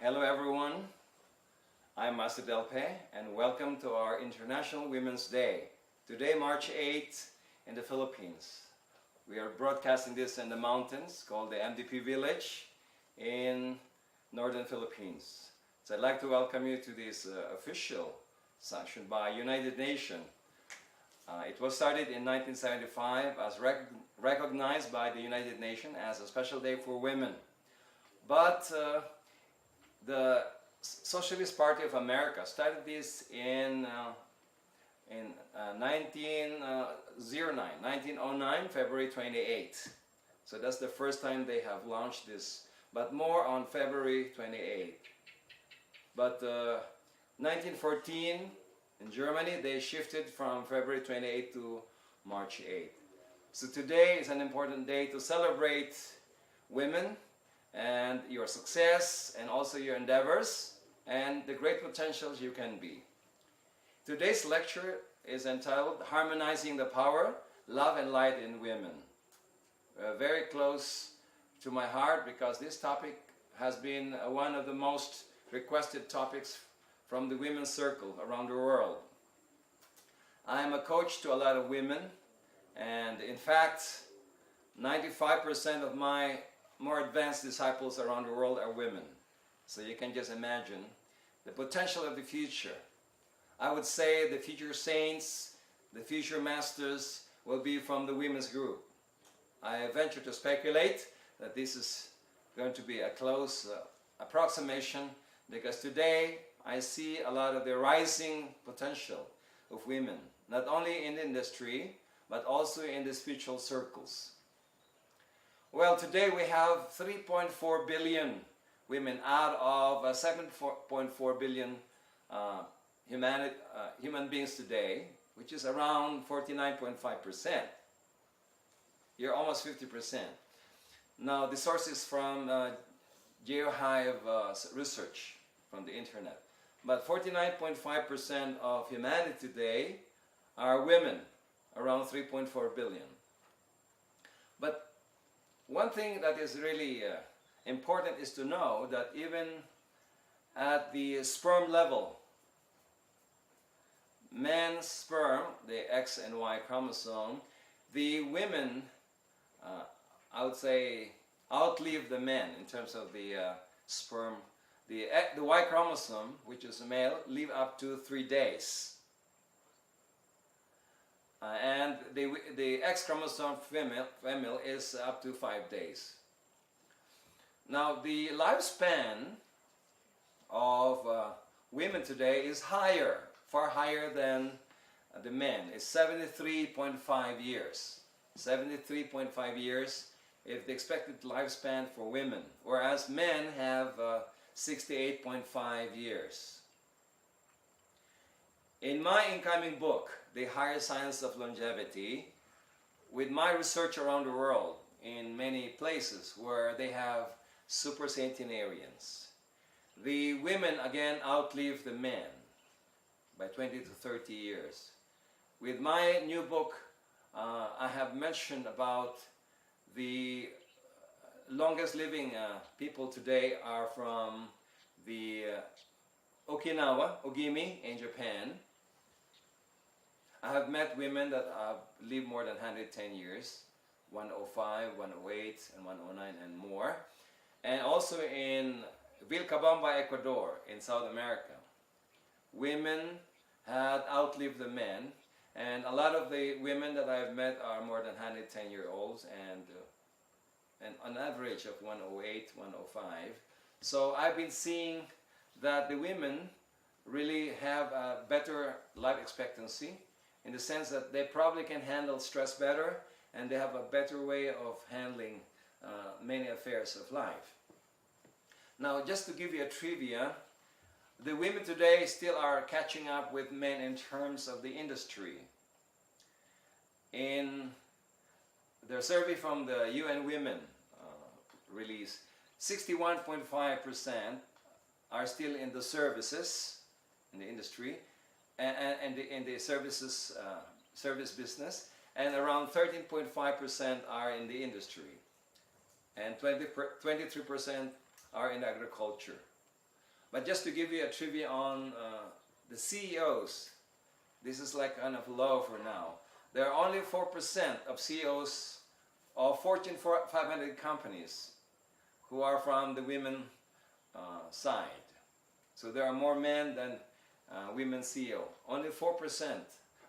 Hello everyone, I'm Master Delpe and welcome to our International Women's Day. Today, March 8th in the Philippines. We are broadcasting this in the mountains called the MDP Village in northern Philippines. So I'd like to welcome you to this official sanctioned by United Nations. It was started in 1975 as recognized by the United Nations as a special day for women. But the Socialist Party of America started this in 1909, February 28th. So that's the first time they have launched this, but more on February 28th. But 1914 in Germany, they shifted from February 28th to March 8th. So today is an important day to celebrate women and your success and also your endeavors and the great potentials you can be. Today's lecture is entitled Harmonizing the Power, Love and Light in Women. Very close to my heart because this topic has been one of the most requested topics from the women's circle around the world. I am a coach to a lot of women, and in fact 95% of my more advanced disciples around the world are women. So you can just imagine the potential of the future. I would say the future saints, the future masters will be from the women's group. I venture to speculate that this is going to be a close approximation because today I see a lot of the rising potential of women, not only in the industry but also in the spiritual circles. Well, today we have 3.4 billion women out of 7.4 billion human beings today, which is around 49.5%. You're almost 50%. Now, the source is from GeoHive research from the internet. But 49.5% of humanity today are women, around 3.4 billion. But one thing that is really important is to know that even at the sperm level, men's sperm, the X and Y chromosome, the women, I would say, outlive the men in terms of the sperm. The Y chromosome, which is a male, live up to 3 days. And the X chromosome female is up to 5 days. Now the lifespan of women today is higher, far higher than the men. It's 73.5 years. 73.5 years is the expected lifespan for women, whereas men have 68.5 years. In my incoming book, The Higher Science of Longevity, with my research around the world in many places where they have super centenarians, the women again outlive the men by 20 to 30 years. With my new book, I have mentioned about the longest living people today are from the Okinawa, Ogimi in Japan. I have met women that have lived more than 110 years, 105, 108, and 109 and more. And also in Vilcabamba, Ecuador, in South America. Women had outlived the men, and a lot of the women that I've met are more than 110-year-olds and an average of 108, 105. So I've been seeing that the women really have a better life expectancy in the sense that they probably can handle stress better and they have a better way of handling many affairs of life. Now, just to give you a trivia, the women today still are catching up with men in terms of the industry. In their survey from the UN Women release, 61.5% are still in the services, in the industry, and in the services service business, and around 13.5% are in the industry, and 23% are in agriculture. But just to give you a trivia on the CEOs, this is like kind of low for now. There are only 4% of CEOs of Fortune 500 companies who are from the women side. So there are more men than women CEO. Only 4%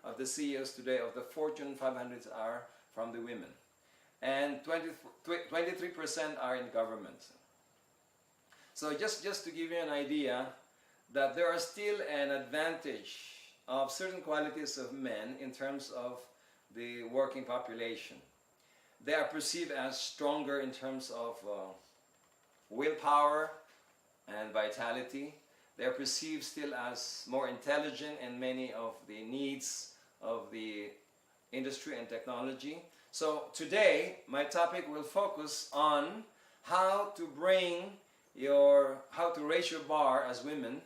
of the CEOs today of the Fortune 500 are from the women. And 23% are in government. So just to give you an idea that there are still an advantage of certain qualities of men in terms of the working population. They are perceived as stronger in terms of willpower and vitality. They are perceived still as more intelligent in many of the needs of the industry and technology. So today my topic will focus on how to raise your bar as women,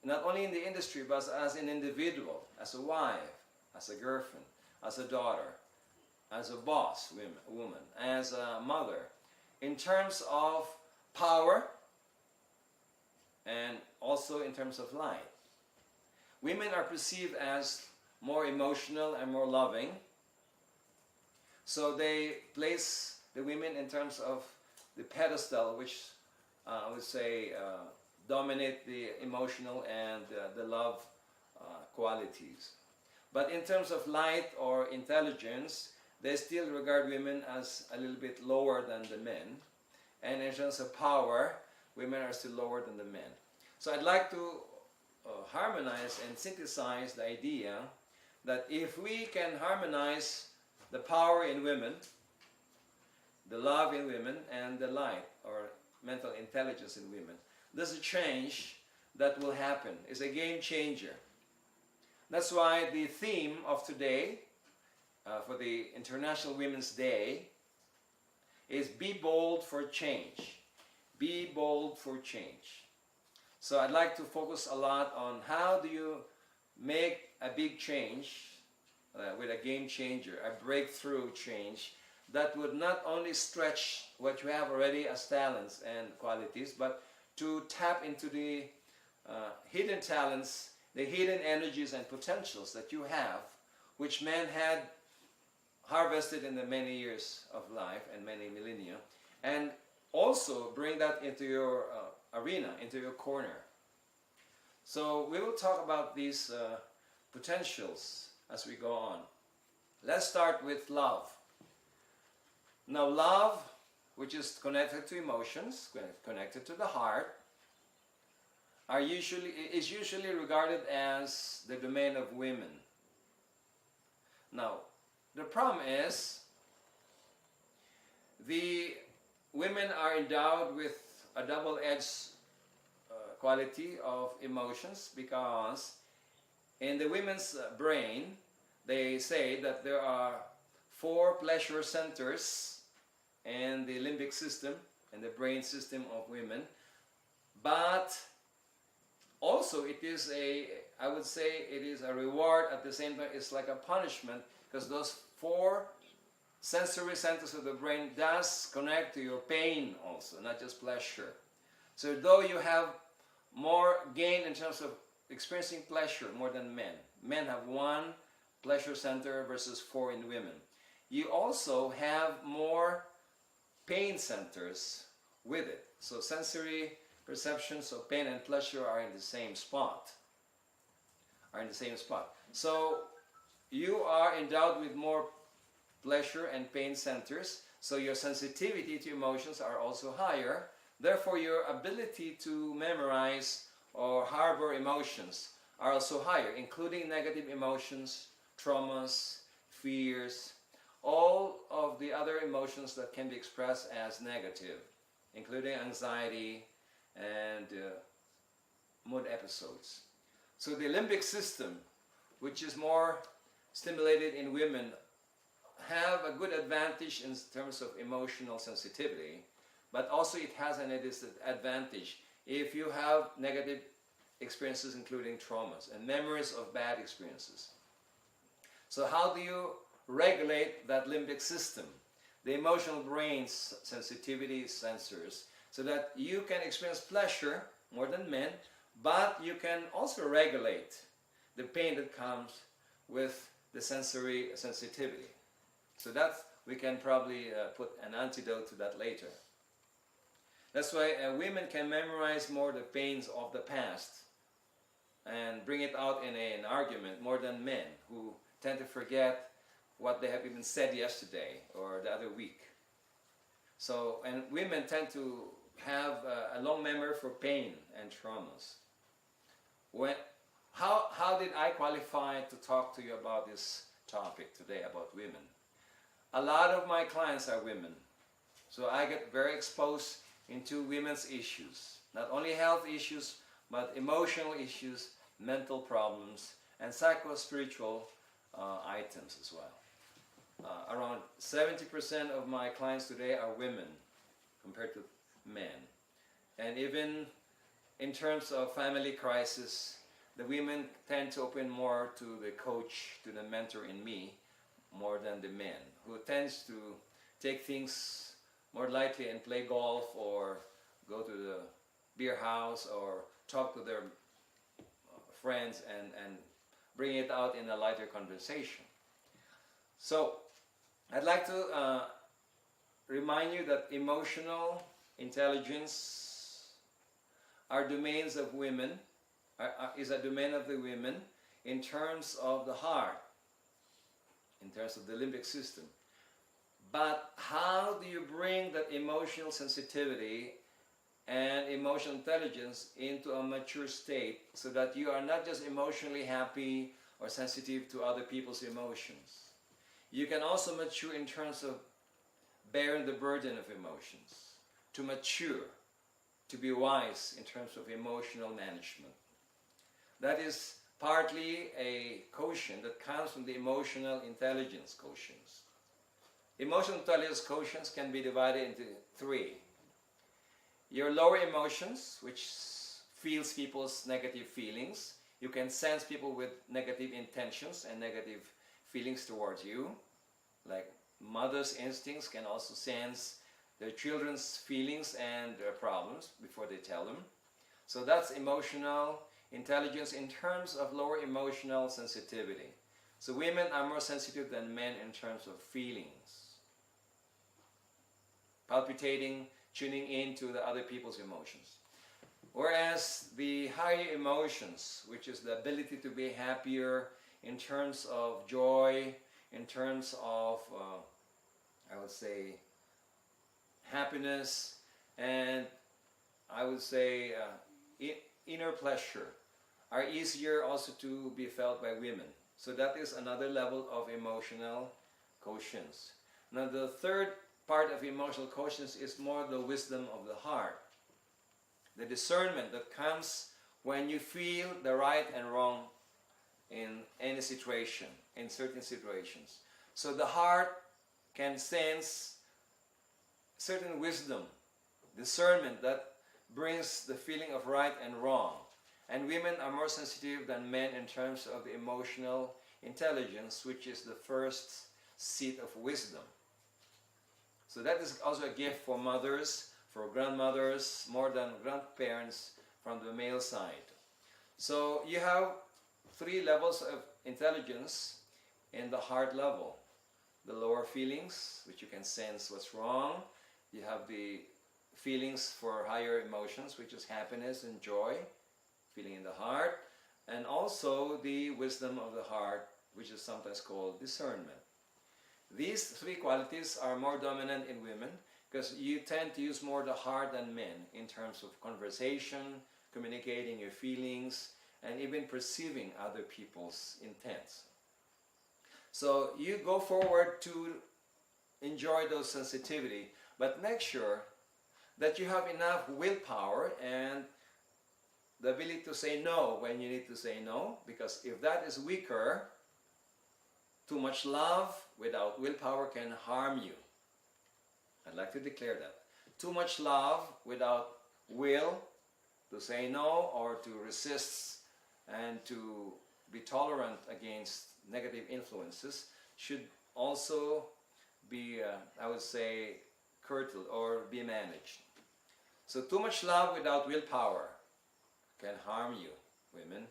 not only in the industry but as an individual, as a wife, as a girlfriend, as a daughter, as a boss woman, as a mother, in terms of power and also in terms of light. Women are perceived as more emotional and more loving, so they place the women in terms of the pedestal, which I would say dominate the emotional and the love qualities. But in terms of light or intelligence, they still regard women as a little bit lower than the men. And in terms of power, women are still lower than the men. So I'd like to harmonize and synthesize the idea that if we can harmonize the power in women, the love in women, and the light or mental intelligence in women, there's a change that will happen. It's a game changer. That's why the theme of today, for the International Women's Day, is Be Bold for Change. Be bold for change. So I'd like to focus a lot on how do you make a big change with a game changer, a breakthrough change that would not only stretch what you have already as talents and qualities, but to tap into the hidden talents, the hidden energies and potentials that you have, which men had harvested in the many years of life and many millennia, and also bring that into your arena, into your corner. So we will talk about these potentials as we go on. Let's start with love. Now love, which is connected to emotions, connected to the heart, is usually regarded as the domain of women. Now, the problem is the women are endowed with a double-edged quality of emotions, because in the women's brain they say that there are 4 pleasure centers in the limbic system and the brain system of women, but also it is I would say it is a reward at the same time. It's like a punishment, because those 4 sensory centers of the brain does connect to your pain also, not just pleasure. So though you have more gain in terms of experiencing pleasure more than men. Men have 1 pleasure center versus 4 in women. You also have more pain centers with it. So sensory perceptions of pain and pleasure are in the same spot. So you are endowed with more pleasure and pain centers, so your sensitivity to emotions are also higher. Therefore, your ability to memorize or harbor emotions are also higher, including negative emotions, traumas, fears, all of the other emotions that can be expressed as negative, including anxiety and mood episodes. So the limbic system, which is more stimulated in women, have a good advantage in terms of emotional sensitivity, but also it has an advantage if you have negative experiences, including traumas and memories of bad experiences. So how do you regulate that limbic system, the emotional brain's sensitivity sensors, so that you can experience pleasure more than men, but you can also regulate the pain that comes with the sensory sensitivity. So that's, we can probably put an antidote to that later. That's why women can memorize more the pains of the past and bring it out in an argument more than men, who tend to forget what they have even said yesterday or the other week. So, and women tend to have a long memory for pain and traumas. How did I qualify to talk to you about this topic today, about women? A lot of my clients are women, so I get very exposed into women's issues. Not only health issues, but emotional issues, mental problems, and psycho-spiritual items as well. Around 70% of my clients today are women compared to men. And even in terms of family crisis, the women tend to open more to the coach, to the mentor in me, more than the men, who tends to take things more lightly and play golf or go to the beer house or talk to their friends and bring it out in a lighter conversation. So I'd like to remind you that emotional intelligence are domains of women, is a domain of the women in terms of the heart, in terms of the limbic system. But how do you bring that emotional sensitivity and emotional intelligence into a mature state so that you are not just emotionally happy or sensitive to other people's emotions? You can also mature in terms of bearing the burden of emotions, to mature, to be wise in terms of emotional management. That is partly a quotient that comes from the emotional intelligence quotients. Emotional intelligence quotients can be divided into three. Your lower emotions, which feels people's negative feelings. You can sense people with negative intentions and negative feelings towards you. Like mother's instincts can also sense their children's feelings and their problems before they tell them. So that's emotional intelligence in terms of lower emotional sensitivity. So women are more sensitive than men in terms of feelings. Palpitating, tuning into the other people's emotions. Whereas the higher emotions, which is the ability to be happier in terms of joy, in terms of, I would say, happiness, and I would say inner pleasure, are easier also to be felt by women. So that is another level of emotional quotients. Now the third part of emotional quotients is more the wisdom of the heart. The discernment that comes when you feel the right and wrong in any situation, in certain situations. So the heart can sense certain wisdom, discernment that brings the feeling of right and wrong. And women are more sensitive than men in terms of the emotional intelligence, which is the first seat of wisdom. So that is also a gift for mothers, for grandmothers, more than grandparents from the male side. So you have three levels of intelligence in the heart level. The lower feelings, which you can sense what's wrong. You have the feelings for higher emotions, which is happiness and joy, feeling in the heart. And also the wisdom of the heart, which is sometimes called discernment. These three qualities are more dominant in women because you tend to use more the heart than men in terms of conversation, communicating your feelings, and even perceiving other people's intents. So you go forward to enjoy those sensitivity, but make sure that you have enough willpower and the ability to say no when you need to say no, because if that is weaker, too much love without willpower can harm you. I'd like to declare that. Too much love without will to say no or to resist and to be tolerant against negative influences should also be, I would say, curtailed or be managed. So too much love without willpower can harm you, women.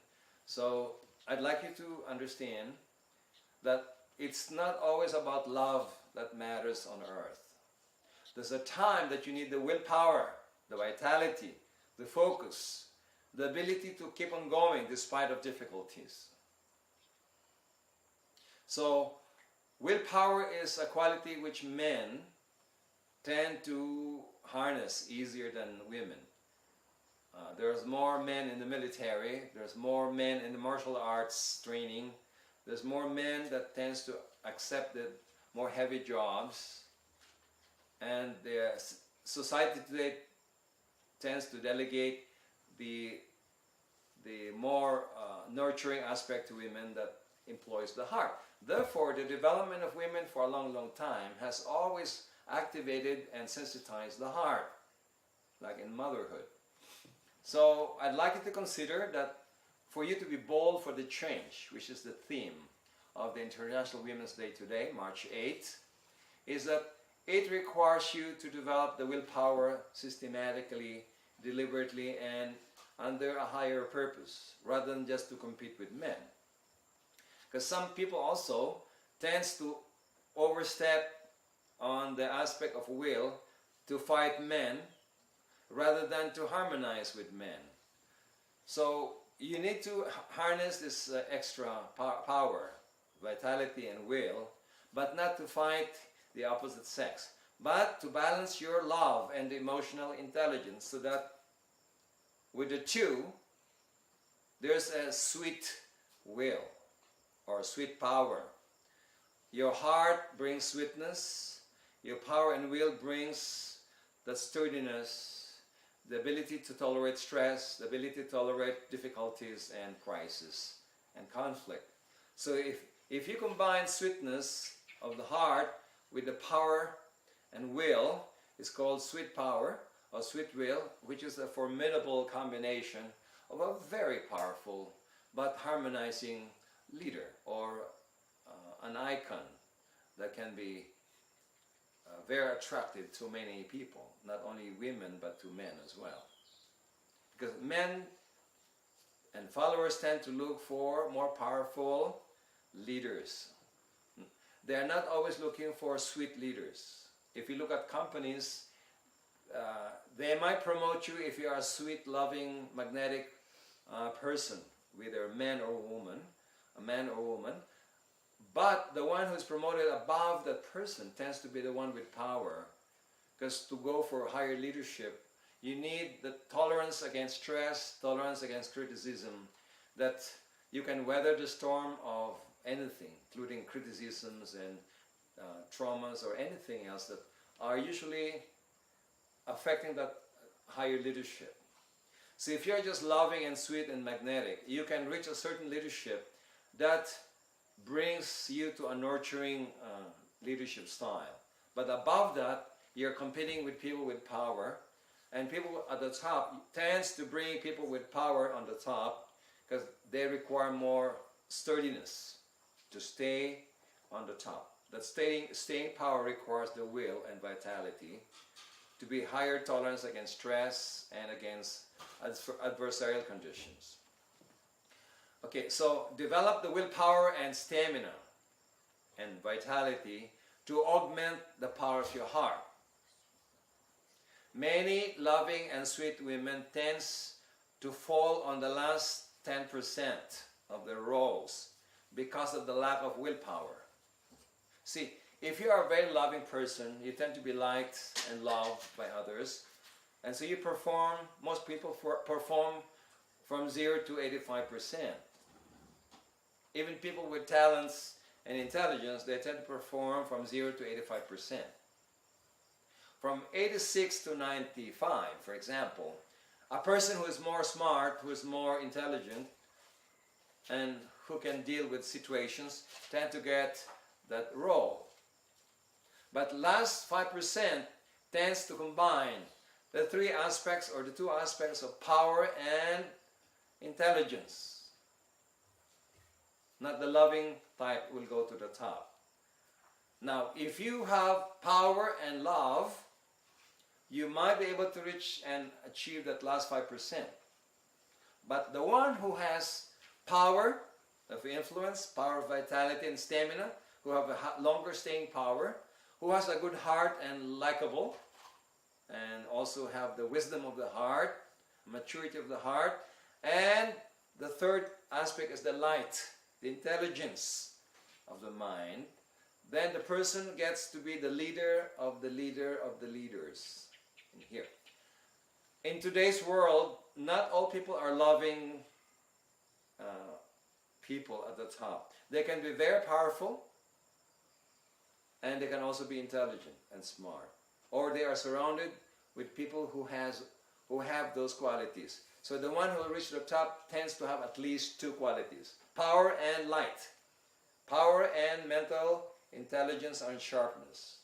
So I'd like you to understand that it's not always about love that matters on earth. There's a time that you need the willpower, the vitality, the focus, the ability to keep on going despite of difficulties. So willpower is a quality which men tend to harness easier than women. There's more men in the military, there's more men in the martial arts training, there's more men that tends to accept the more heavy jobs, and the society today tends to delegate the more nurturing aspect to women that employs the heart. Therefore, the development of women for a long, long time has always activated and sensitized the heart, like in motherhood. So I'd like you to consider that for you to be bold for the change, which is the theme of the International Women's Day today, March 8th, is that it requires you to develop the willpower systematically, deliberately, and under a higher purpose, rather than just to compete with men. Because some people also tends to overstep on the aspect of will to fight men rather than to harmonize with men. So you need to harness this extra power, vitality and will, but not to fight the opposite sex, but to balance your love and emotional intelligence so that with the two, there's a sweet will or sweet power. Your heart brings sweetness, your power and will brings the sturdiness, the ability to tolerate stress, the ability to tolerate difficulties and crisis and conflict. So if you combine sweetness of the heart with the power and will, it's called sweet power or sweet will, which is a formidable combination of a very powerful but harmonizing leader or an icon that can be very attractive to many people, not only women but to men as well. Because men and followers tend to look for more powerful leaders. They are not always looking for sweet leaders. If you look at companies, they might promote you if you are a sweet, loving, magnetic person, whether a man or woman. But the one who's promoted above that person tends to be the one with power. Because to go for higher leadership, you need the tolerance against stress, tolerance against criticism, that you can weather the storm of anything, including criticisms and traumas or anything else that are usually affecting that higher leadership. So if you're just loving and sweet and magnetic, you can reach a certain leadership that brings you to a nurturing leadership style. But above that, you're competing with people with power, and people at the top tends to bring people with power on the top because they require more sturdiness to stay on the top. That staying power requires the will and vitality to be higher tolerance against stress and against adversarial conditions. Okay, so develop the willpower and stamina and vitality to augment the power of your heart. Many loving and sweet women tends to fall on the last 10% of their roles because of the lack of willpower. See, if you are a very loving person, you tend to be liked and loved by others, and so you perform, most people perform from 0 to 85%. Even people with talents and intelligence, they tend to perform from 0 to 85%. From 86 to 95, for example, a person who is more smart, who is more intelligent, and who can deal with situations tend to get that role. But last 5% tends to combine the three aspects or the two aspects of power and intelligence. Not the loving type will go to the top. Now, if you have power and love, you might be able to reach and achieve that last 5%. But the one who has power of influence, power of vitality and stamina, who have a longer staying power, who has a good heart and likable, and also have the wisdom of the heart, maturity of the heart, and the third aspect is the light, the intelligence of the mind, then the person gets to be the leader of the leader of the leaders. In here. In today's world, not all people are loving people at the top. They can be very powerful, and they can also be intelligent and smart. Or they are surrounded with people who have those qualities. So the one who will reach the top tends to have at least two qualities: power and light. Power and mental intelligence and sharpness.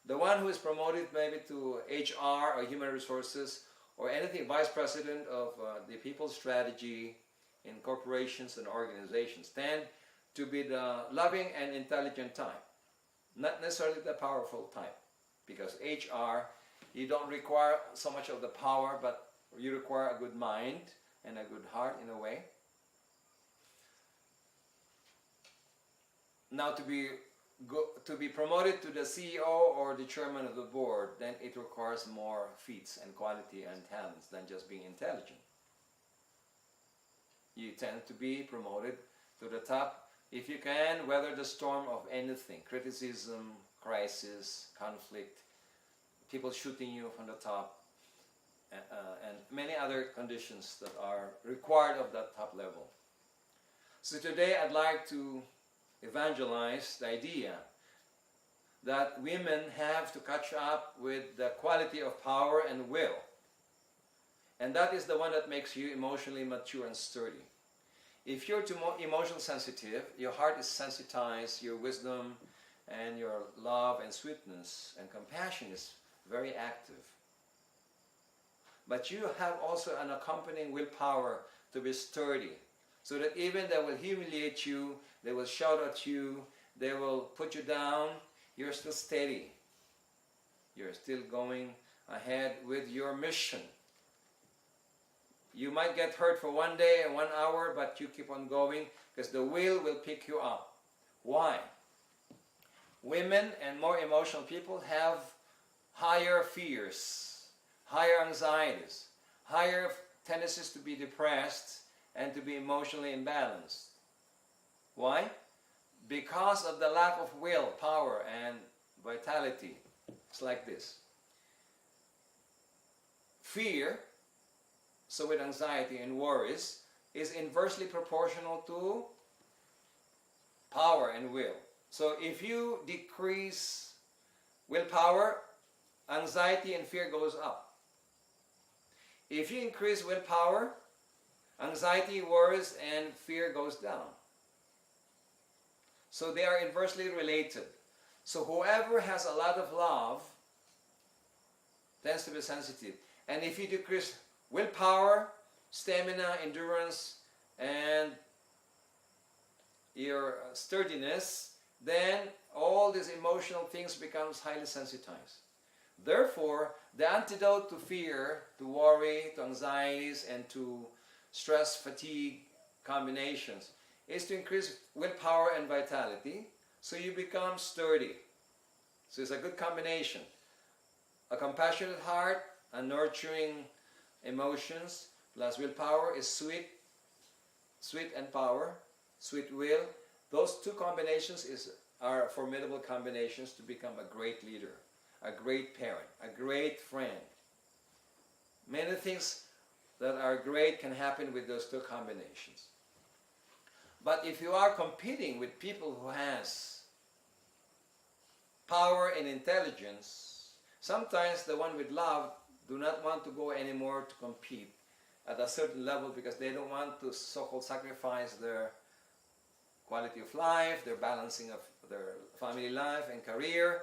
The one who is promoted maybe to HR or human resources or anything, vice president of the people's strategy in corporations and organizations, tend to be the loving and intelligent type, not necessarily the powerful type. Because HR, you don't require so much of the power, but you require a good mind and a good heart in a way. Now to be promoted to the CEO or the chairman of the board, then it requires more feats and quality and talents than just being intelligent. You tend to be promoted to the top if you can weather the storm of anything: criticism, crisis, conflict, people shooting you from the top, and many other conditions that are required of that top level. So today I'd like to evangelize the idea that women have to catch up with the quality of power and will. And that is the one that makes you emotionally mature and sturdy. If you're too emotion sensitive, your heart is sensitized, your wisdom and your love and sweetness and compassion is very active. But you have also an accompanying willpower to be sturdy, so that even they will humiliate you, they will shout at you, they will put you down, you're still steady. You're still going ahead with your mission. You might get hurt for 1 day and 1 hour, but you keep on going because the will pick you up. Why? Women and more emotional people have higher fears, higher anxieties, higher tendencies to be depressed and to be emotionally imbalanced. Why? Because of the lack of will, power, and vitality. It's like this. Fear, so with anxiety and worries, is inversely proportional to power and will. So if you decrease willpower, anxiety and fear goes up. If you increase willpower, anxiety, worries, and fear goes down. So they are inversely related. So whoever has a lot of love tends to be sensitive. And if you decrease willpower, stamina, endurance, and your sturdiness, then all these emotional things becomes highly sensitized. Therefore, the antidote to fear, to worry, to anxieties, and to stress, fatigue combinations is to increase willpower and vitality, so you become sturdy. So it's a good combination. A compassionate heart, a nurturing emotions, plus willpower is sweet and power, sweet will. Those two combinations are formidable combinations to become a great leader, a great parent, a great friend. Many things that are great can happen with those two combinations. But if you are competing with people who has power and intelligence, sometimes the one with love do not want to go anymore to compete at a certain level because they don't want to so-called sacrifice their quality of life, their balancing of their family life and career,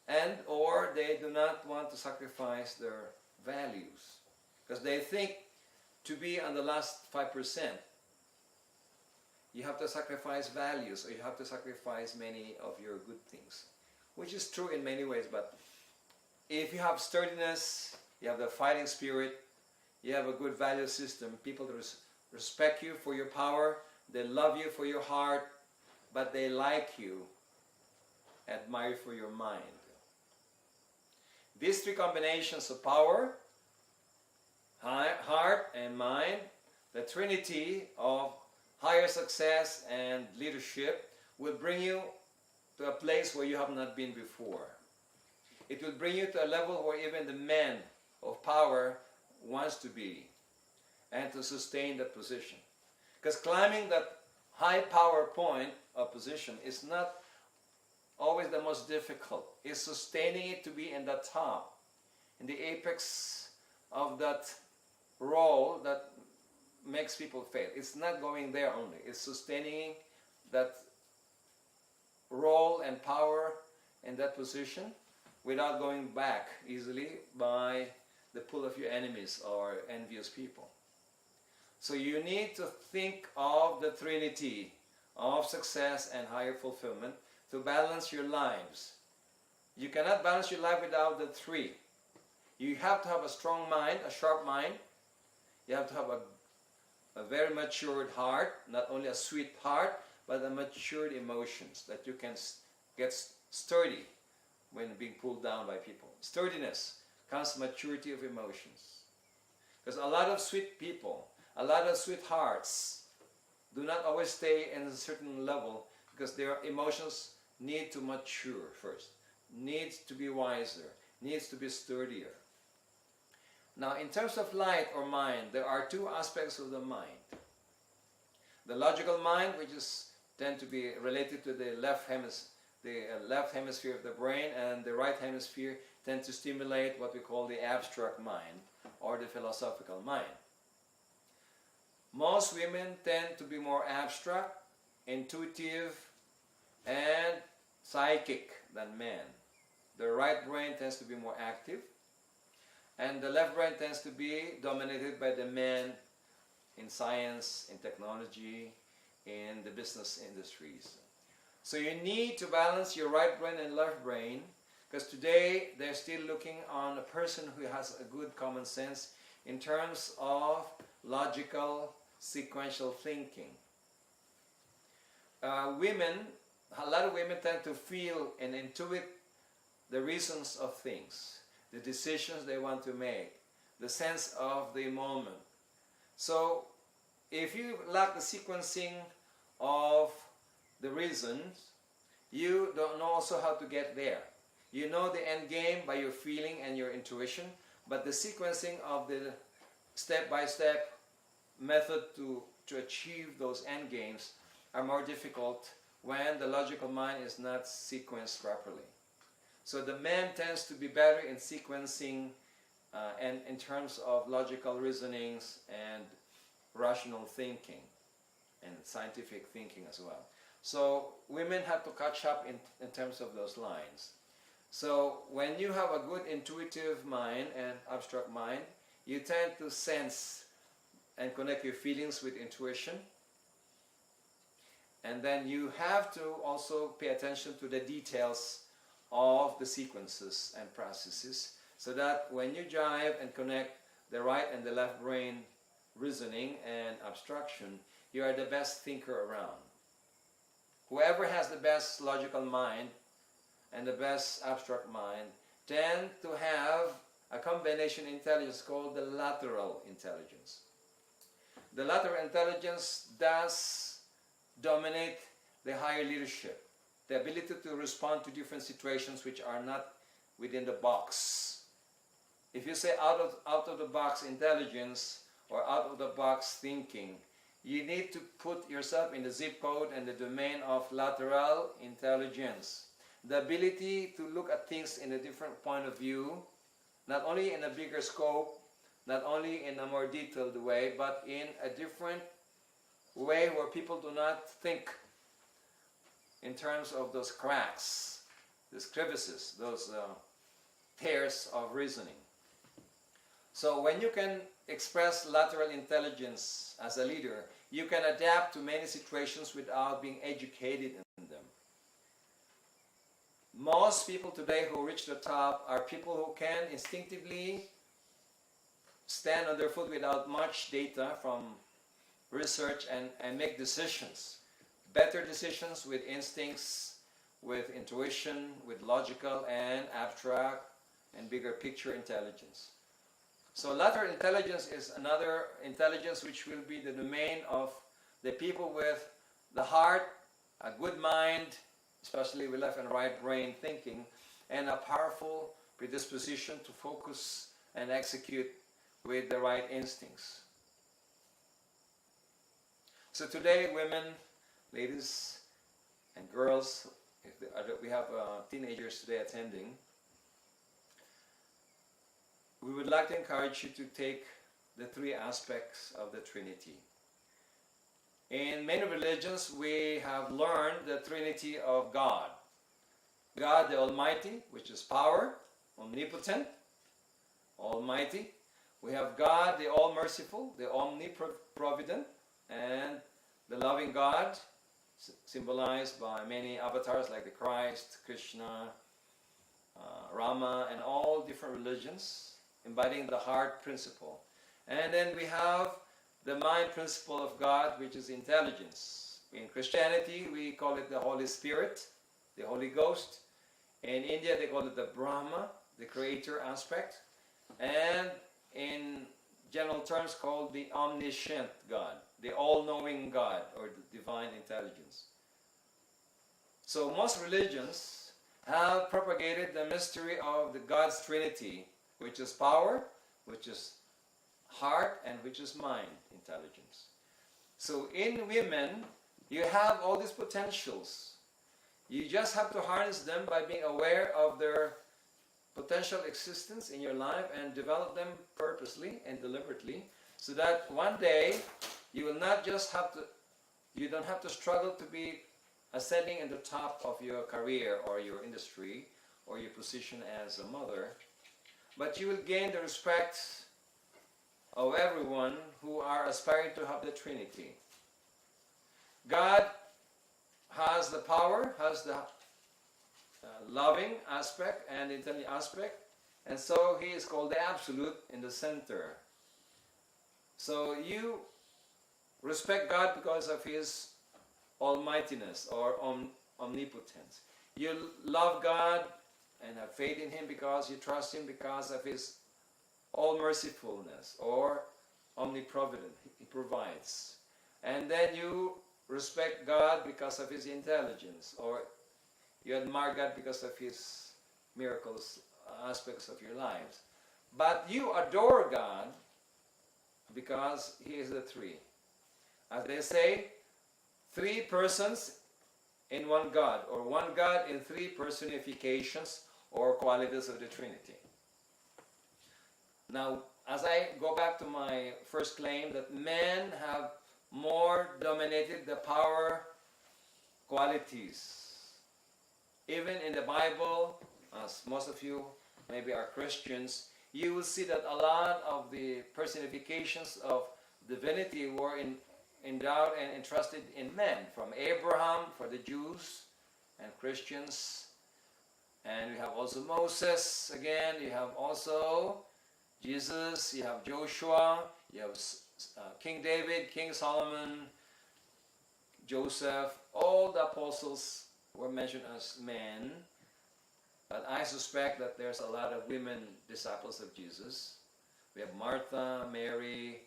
and or they do not want to sacrifice their values because they think to be on the last 5%, you have to sacrifice values, or you have to sacrifice many of your good things, which is true in many ways. But if you have sturdiness, you have the fighting spirit, you have a good value system. People respect you for your power, they love you for your heart, but they like you, admire you for your mind. These three combinations of power, heart and mind, the trinity of higher success and leadership, will bring you to a place where you have not been before. It will bring you to a level where even the man of power wants to be and to sustain that position. Because climbing that high power point of position is not always the most difficult. It's sustaining it to be in the top, in the apex of that role that makes people fail. It's not going there only. It's sustaining that role and power in that position without going back easily by the pull of your enemies or envious people. So you need to think of the trinity of success and higher fulfillment to balance your lives. You cannot balance your life without the three. You have to have a strong mind, a sharp mind. You have to have a very matured heart, not only a sweet heart, but a matured emotions that you can get sturdy when being pulled down by people. Sturdiness comes maturity of emotions. Because a lot of sweet people, a lot of sweet hearts do not always stay in a certain level because their emotions need to mature first, needs to be wiser, needs to be sturdier. Now, in terms of light or mind, there are two aspects of the mind. The logical mind, which tend to be related to the left hemisphere of the brain, and the right hemisphere tend to stimulate what we call the abstract mind or the philosophical mind. Most women tend to be more abstract, intuitive, and psychic than men. The right brain tends to be more active, and the left brain tends to be dominated by the men in science, in technology, in the business industries. So you need to balance your right brain and left brain, because today they're still looking on a person who has a good common sense in terms of logical, sequential thinking. A lot of women tend to feel and intuit the reasons of things, the decisions they want to make, the sense of the moment. So if you lack the sequencing of the reasons, you don't know also how to get there. You know the end game by your feeling and your intuition, but the sequencing of the step-by-step method to achieve those end games are more difficult when the logical mind is not sequenced properly. So the man tends to be better in sequencing and in terms of logical reasonings and rational thinking and scientific thinking as well. So women have to catch up in terms of those lines. So when you have a good intuitive mind and abstract mind, you tend to sense and connect your feelings with intuition. And then you have to also pay attention to the details of the sequences and processes, so that when you jive and connect the right and the left brain reasoning and abstraction, you are the best thinker around. Whoever has the best logical mind and the best abstract mind tend to have a combination intelligence called the lateral intelligence. The lateral intelligence does dominate the higher leadership, the ability to respond to different situations which are not within the box. If you say out of the box intelligence or out of the box thinking, you need to put yourself in the zip code and the domain of lateral intelligence. The ability to look at things in a different point of view, not only in a bigger scope, not only in a more detailed way, but in a different way where people do not think in terms of those cracks, those crevices, those tears of reasoning. So when you can express lateral intelligence as a leader, you can adapt to many situations without being educated in them. Most people today who reach the top are people who can instinctively stand on their foot without much data from research and make decisions. Better decisions with instincts, with intuition, with logical and abstract and bigger picture intelligence. So lateral intelligence is another intelligence which will be the domain of the people with the heart, a good mind, especially with left and right brain thinking, and a powerful predisposition to focus and execute with the right instincts. So today, women, ladies, and girls, we have teenagers today attending, we would like to encourage you to take the three aspects of the Trinity. In many religions, we have learned the Trinity of God. God the Almighty, which is power, omnipotent, almighty. We have God the All-Merciful, the omniprovident, and the loving God, symbolized by many avatars like the Christ, Krishna, Rama, and all different religions, embodying the heart principle. And then we have the mind principle of God, which is intelligence. In Christianity, we call it the Holy Spirit, the Holy Ghost. In India, they call it the Brahma, the creator aspect. And in general terms, called the omniscient God, the all-knowing God, or the divine intelligence. So most religions have propagated the mystery of the God's Trinity, which is power, which is heart, and which is mind intelligence. So in women, you have all these potentials. You just have to harness them by being aware of their potential existence in your life and develop them purposely and deliberately, so that one day you will not just have to, you don't have to struggle to be ascending in the top of your career or your industry or your position as a mother, but you will gain the respect of everyone who are aspiring to have the Trinity. God has the power, has the loving aspect and intelligent aspect, and so he is called the Absolute in the center. So you respect God because of his almightiness or omnipotence. You love God and have faith in him because you trust him because of his all-mercifulness or omniprovident. He provides. And then you respect God because of his intelligence, or you admire God because of his miracles, aspects of your lives. But you adore God because he is the three. As they say, three persons in one God, or one God in three personifications or qualities of the Trinity. Now, as I go back to my first claim that men have more dominated the power qualities. Even in the Bible, as most of you maybe are Christians, you will see that a lot of the personifications of divinity were endowed and entrusted in men, from Abraham for the Jews and Christians, and you have also Moses again, you have also Jesus, you have Joshua, you have King David, King Solomon, Joseph. All the apostles were mentioned as men, but I suspect that there's a lot of women disciples of Jesus. We have Martha, Mary,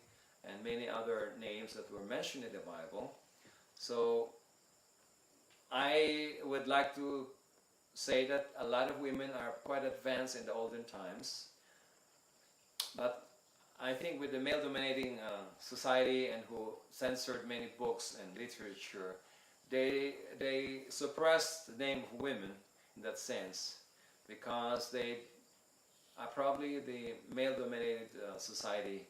and many other names that were mentioned in the Bible. So I would like to say that a lot of women are quite advanced in the olden times, but I think with the male-dominating society and who censored many books and literature, they suppressed the name of women in that sense, because they are probably the male-dominated society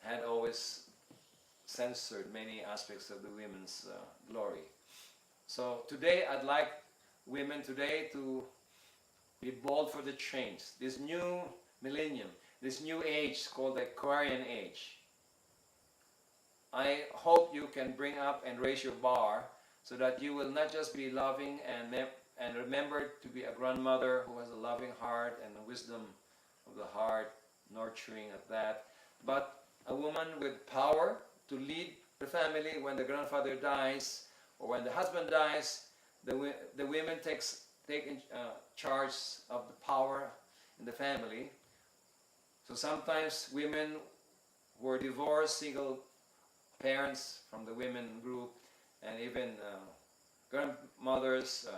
had always censored many aspects of the women's glory. So today I'd like women today to be bold for the change. This new millennium, this new age called the Aquarian age. I hope you can bring up and raise your bar so that you will not just be loving and remember to be a grandmother who has a loving heart and a wisdom of the heart, nurturing at that, but a woman with power to lead the family. When the grandfather dies or when the husband dies, the women take charge of the power in the family. So sometimes women who are divorced, single parents from the women group, and even grandmothers,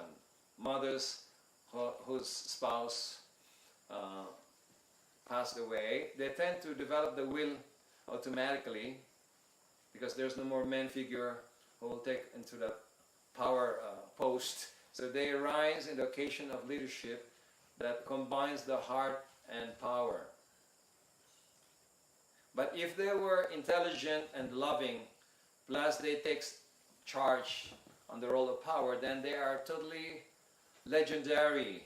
mothers whose spouse passed away, they tend to develop the will automatically because there's no more man figure who will take into that power post. So they rise in the occasion of leadership that combines the heart and power. But if they were intelligent and loving, plus they take charge on the role of power, then they are totally legendary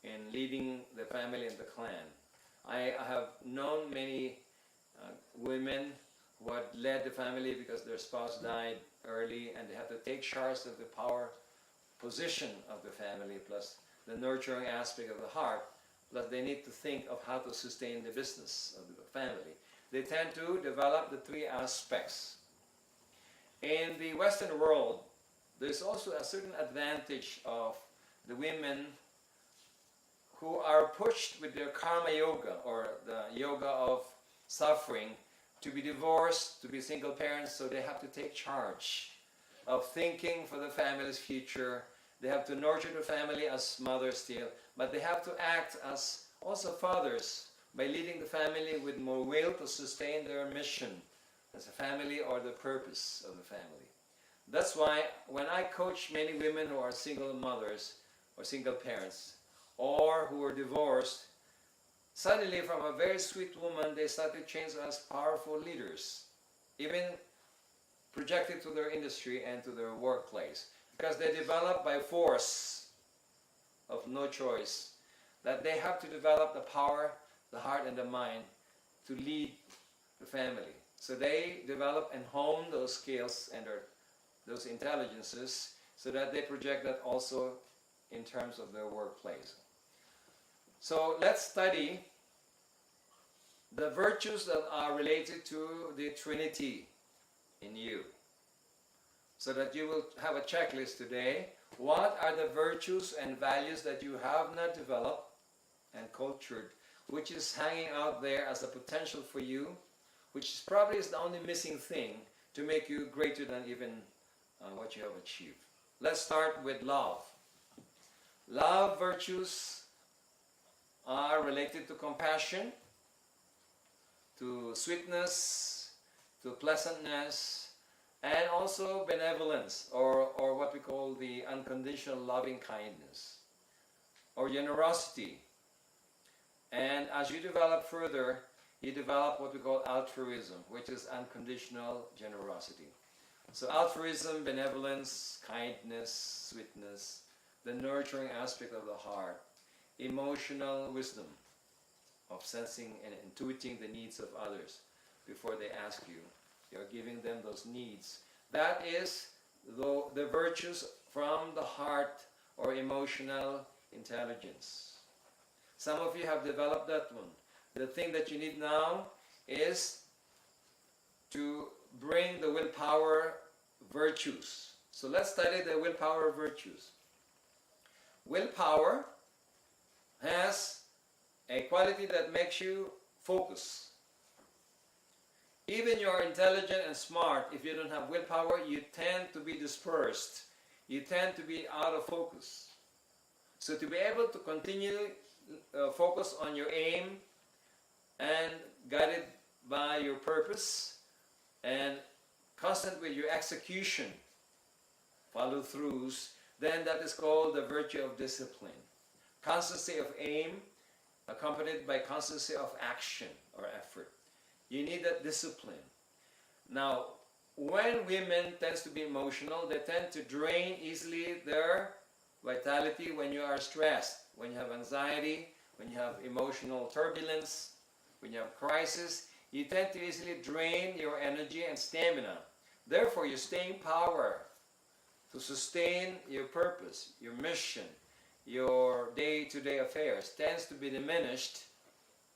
in leading the family and the clan. I have known many women who had led the family because their spouse died early and they had to take charge of the power position of the family, plus the nurturing aspect of the heart, plus they need to think of how to sustain the business of the family. They tend to develop the three aspects. In the Western world, there's also a certain advantage of the women who are pushed with their karma yoga, or the yoga of suffering, to be divorced, to be single parents, so they have to take charge of thinking for the family's future. They have to nurture the family as mothers still, but they have to act as also fathers by leading the family with more will to sustain their mission as a family or the purpose of the family. That's why when I coach many women who are single mothers or single parents or who are divorced, suddenly from a very sweet woman they start to change as powerful leaders, even projected to their industry and to their workplace, because they develop by force of no choice that they have to develop the power, the heart and the mind to lead the family. So they develop and hone those skills and those intelligences so that they project that also in terms of their workplace. So let's study the virtues that are related to the Trinity in you, so that you will have a checklist today. What are the virtues and values that you have not developed and cultured, which is hanging out there as a potential for you, which probably is the only missing thing to make you greater than even what you have achieved. Let's start with love. Love virtues are related to compassion, to sweetness, to pleasantness, and also benevolence, or what we call the unconditional loving kindness, or generosity. And as you develop further, you develop what we call altruism, which is unconditional generosity. So altruism, benevolence, kindness, sweetness, the nurturing aspect of the heart, emotional wisdom of sensing and intuiting the needs of others before they ask you. You're giving them those needs. That is the virtues from the heart or emotional intelligence. Some of you have developed that one. The thing that you need now is to bring the willpower virtues. So let's study the willpower virtues. Willpower has a quality that makes you focus. Even you are intelligent and smart, if you don't have willpower, you tend to be dispersed. You tend to be out of focus. So to be able to continue focus on your aim and guided by your purpose and constant with your execution, follow-throughs, then that is called the virtue of discipline. Constancy of aim accompanied by constancy of action or effort. You need that discipline. Now, when women tend to be emotional, they tend to drain easily their vitality when you are stressed, when you have anxiety, when you have emotional turbulence, when you have crisis. You tend to easily drain your energy and stamina. Therefore, your staying power to sustain your purpose, your mission, your day-to-day affairs tends to be diminished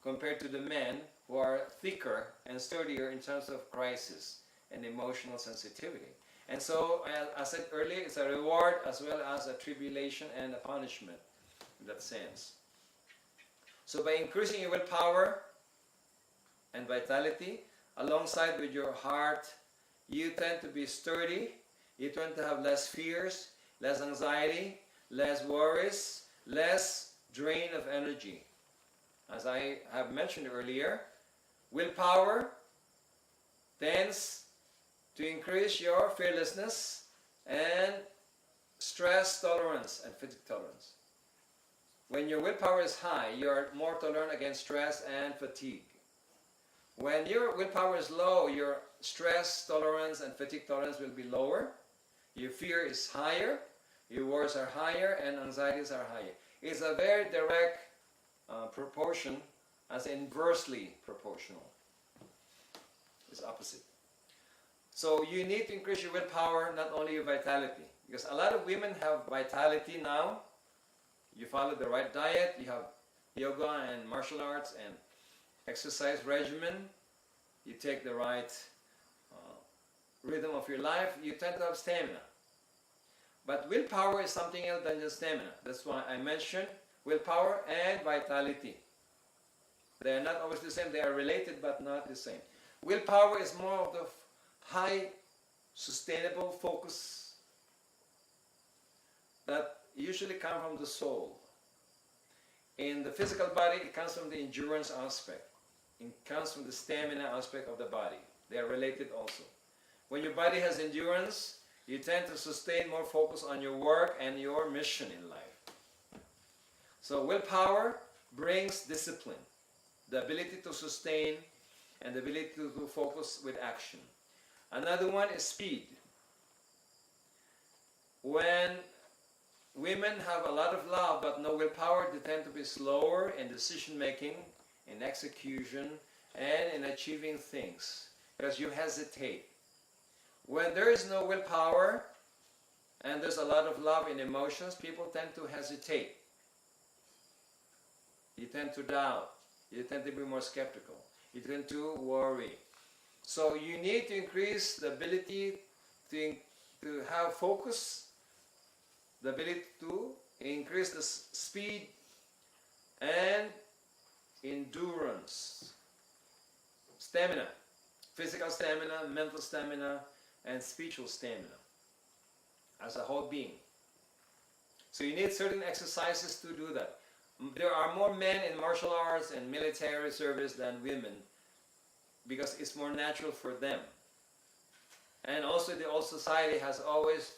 compared to the men who are thicker and sturdier in terms of crisis and emotional sensitivity. And so, as I said earlier, it's a reward as well as a tribulation and a punishment in that sense. So by increasing your willpower and vitality alongside with your heart, you tend to be sturdy, you tend to have less fears, less anxiety, less worries, less drain of energy. As I have mentioned earlier, willpower tends to increase your fearlessness and stress tolerance and fatigue tolerance. When your willpower is high, you are more tolerant against stress and fatigue. When your willpower is low, your stress tolerance and fatigue tolerance will be lower. Your fear is higher, your worries are higher, and anxieties are higher. It's a very direct proportion, as inversely proportional. It's opposite. So you need to increase your willpower, not only your vitality. Because a lot of women have vitality now. You follow the right diet, you have yoga and martial arts and exercise regimen, you take the right rhythm of your life, you tend to have stamina. But willpower is something else than just stamina. That's why I mentioned willpower and vitality. They are not always the same, they are related but not the same. Willpower is more of the high, sustainable focus that usually comes from the soul. In the physical body, it comes from the endurance aspect. It comes from the stamina aspect of the body. They are related also. When your body has endurance, you tend to sustain more focus on your work and your mission in life. So willpower brings discipline, the ability to sustain and the ability to focus with action. Another one is speed. When women have a lot of love but no willpower, they tend to be slower in decision making, in execution, and in achieving things because you hesitate. When there is no willpower and there's a lot of love in emotions, people tend to hesitate. You tend to doubt. You tend to be more skeptical. You tend to worry. So you need to increase the ability to have focus, the ability to increase the speed and endurance, stamina, physical stamina, mental stamina, and spiritual stamina as a whole being. So you need certain exercises to do that. There are more men in martial arts and military service than women because it's more natural for them. And also the old society has always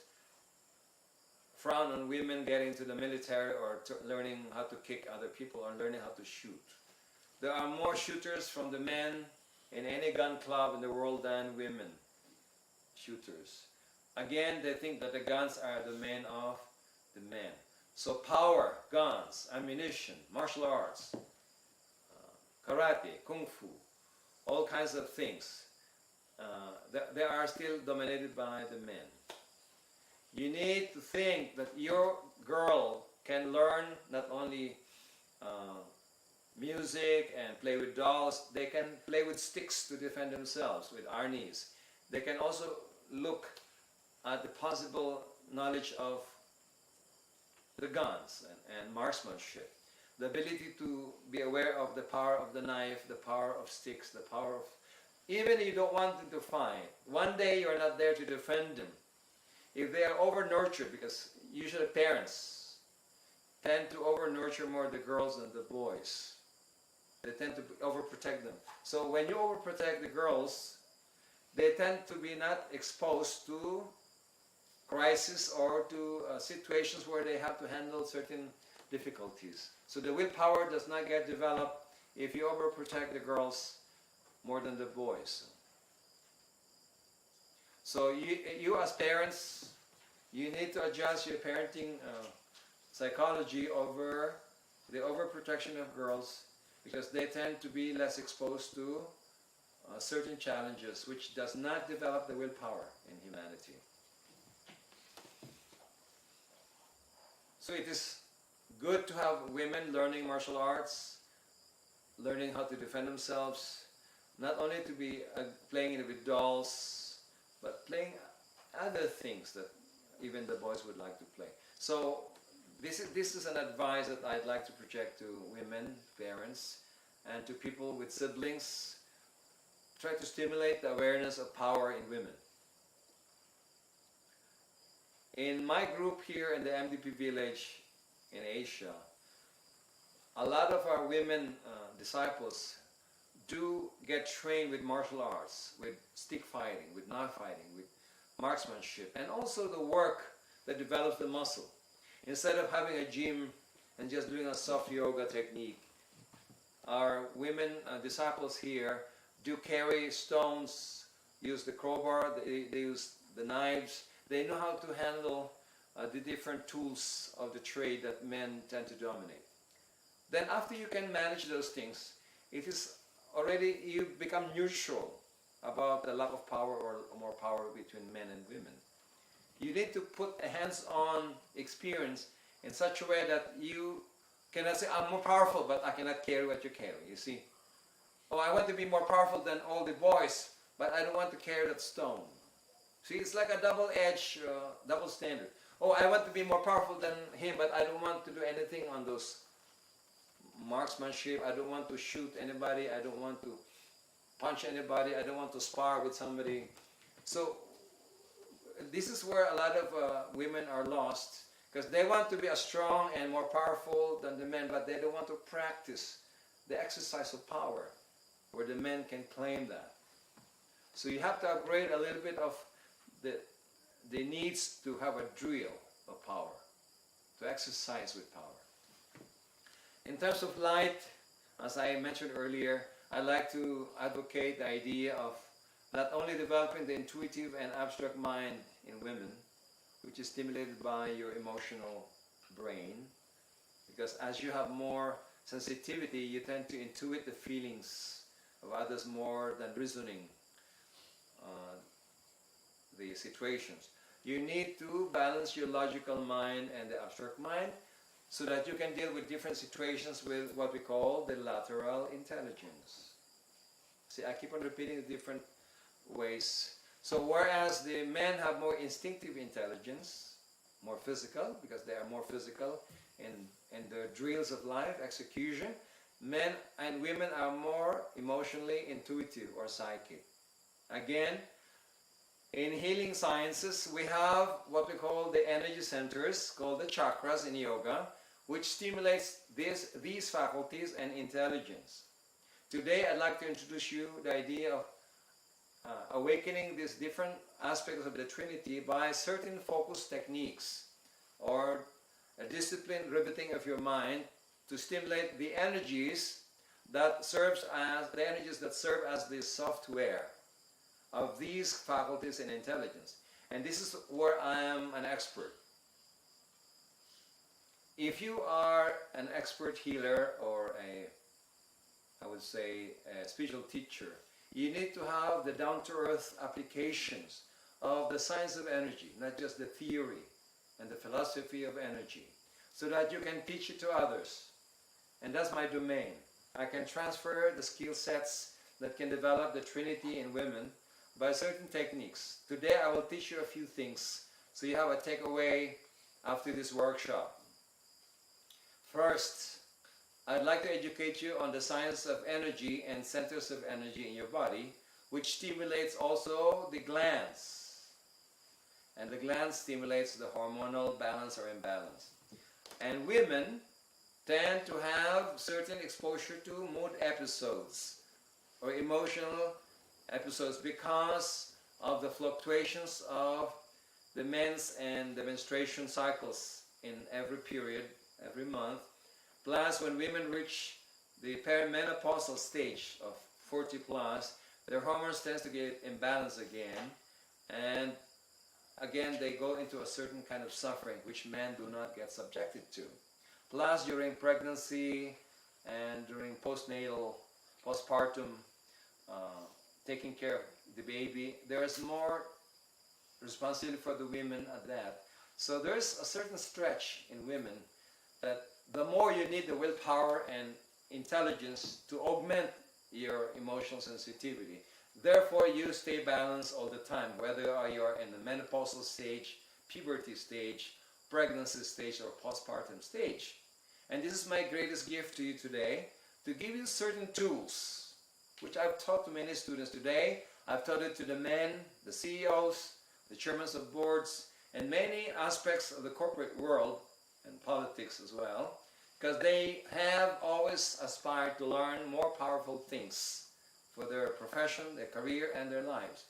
frowned on women getting to the military or learning how to kick other people or learning how to shoot. There are more shooters from the men in any gun club in the world than women shooters. Again, they think that the guns are the domain of the men. So power, guns, ammunition, martial arts, karate, kung fu, all kinds of things, they are still dominated by the men. You need to think that your girl can learn not only music and play with dolls, they can play with sticks to defend themselves, with arnis. They can also look at the possible knowledge of the guns and marksmanship. The ability to be aware of the power of the knife, the power of sticks, the power of... Even if you don't want them to fight, one day you're not there to defend them. If they are over-nurtured, because usually parents tend to over-nurture more the girls than the boys. They tend to overprotect them. So when you overprotect the girls, they tend to be not exposed to crisis or to situations where they have to handle certain difficulties. So the willpower does not get developed if you overprotect the girls more than the boys. So you as parents, you need to adjust your parenting psychology over the overprotection of girls because they tend to be less exposed to certain challenges which does not develop the willpower in humanity. So it is good to have women learning martial arts, learning how to defend themselves, not only to be playing with dolls, but playing other things that even the boys would like to play. So this is an advice that I'd like to project to women, parents, and to people with siblings. Try to stimulate the awareness of power in women. In my group here in the MDP village in Asia, a lot of our women disciples do get trained with martial arts, with stick fighting, with knife fighting, with marksmanship, and also the work that develops the muscle. Instead of having a gym and just doing a soft yoga technique, our women disciples here do carry stones, use the crowbar, they use the knives. They know how to handle the different tools of the trade that men tend to dominate. Then after you can manage those things, it is already, you become neutral about the lack of power or more power between men and women. You need to put a hands-on experience in such a way that you cannot say, I'm more powerful, but I cannot carry what you carry, you see. Oh, I want to be more powerful than all the boys, but I don't want to carry that stone. See, it's like a double-edged, double standard. Oh, I want to be more powerful than him, but I don't want to do anything on those marksmanship. I don't want to shoot anybody. I don't want to punch anybody. I don't want to spar with somebody. So this is where a lot of women are lost, because they want to be as strong and more powerful than the men, but they don't want to practice the exercise of power, where the men can claim that. So you have to upgrade a little bit of the needs to have a drill of power, to exercise with power. In terms of light, as I mentioned earlier, I like to advocate the idea of not only developing the intuitive and abstract mind in women, which is stimulated by your emotional brain, because as you have more sensitivity, you tend to intuit the feelings of others more than reasoning the situations. You need to balance your logical mind and the abstract mind so that you can deal with different situations with what we call the lateral intelligence. See, I keep on repeating the different ways. So whereas the men have more instinctive intelligence, more physical, because they are more physical in their drills of life, execution, men and women are more emotionally intuitive or psychic. Again, in healing sciences, we have what we call the energy centers, called the chakras in yoga, which stimulates these faculties and intelligence. Today, I'd like to introduce you the idea of awakening these different aspects of the Trinity by certain focus techniques, or a disciplined riveting of your mind to stimulate the energies that serve as the software of these faculties and intelligence. And this is where I am an expert. If you are an expert healer or I would say a spiritual teacher, you need to have the down-to-earth applications of the science of energy, not just the theory and the philosophy of energy, so that you can teach it to others. And that's my domain. I can transfer the skill sets that can develop the Trinity in women by certain techniques. Today I will teach you a few things so you have a takeaway after this workshop. First, I'd like to educate you on the science of energy and centers of energy in your body, which stimulates also the glands. And the glands stimulates the hormonal balance or imbalance. And women tend to have certain exposure to mood episodes or emotional episodes because of the fluctuations of the men's and the menstruation cycles in every period, every month. Plus, when women reach the perimenopausal stage of 40 plus, their hormones tend to get imbalanced again, and again they go into a certain kind of suffering which men do not get subjected to. Plus, during pregnancy and during postpartum, taking care of the baby, there is more responsibility for the women at that. So there's a certain stretch in women that the more you need the willpower and intelligence to augment your emotional sensitivity. Therefore, you stay balanced all the time, whether you're in the menopausal stage, puberty stage, pregnancy stage, or postpartum stage. And this is my greatest gift to you today, to give you certain tools, which I've taught to many students today. I've taught it to the men, the CEOs, the chairmen of boards, and many aspects of the corporate world and politics as well, because they have always aspired to learn more powerful things for their profession, their career, and their lives.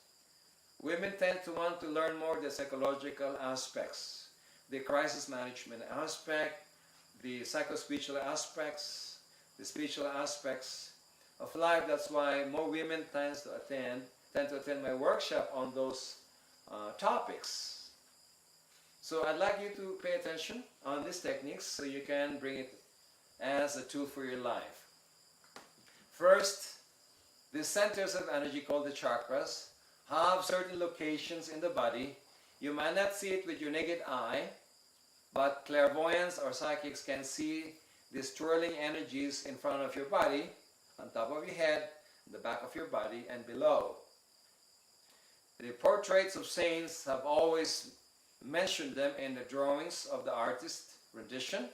Women tend to want to learn more the psychological aspects, the crisis management aspect, the psycho-spiritual aspects, the spiritual aspects of life. That's why more women tend to attend my workshop on those topics. So I'd like you to pay attention on these techniques so you can bring it as a tool for your life. First, the centers of energy called the chakras have certain locations in the body. You might not see it with your naked eye, but clairvoyants or psychics can see these twirling energies in front of your body, on top of your head, the back of your body, and below. The portraits of saints have always mentioned them in the drawings of the artist rendition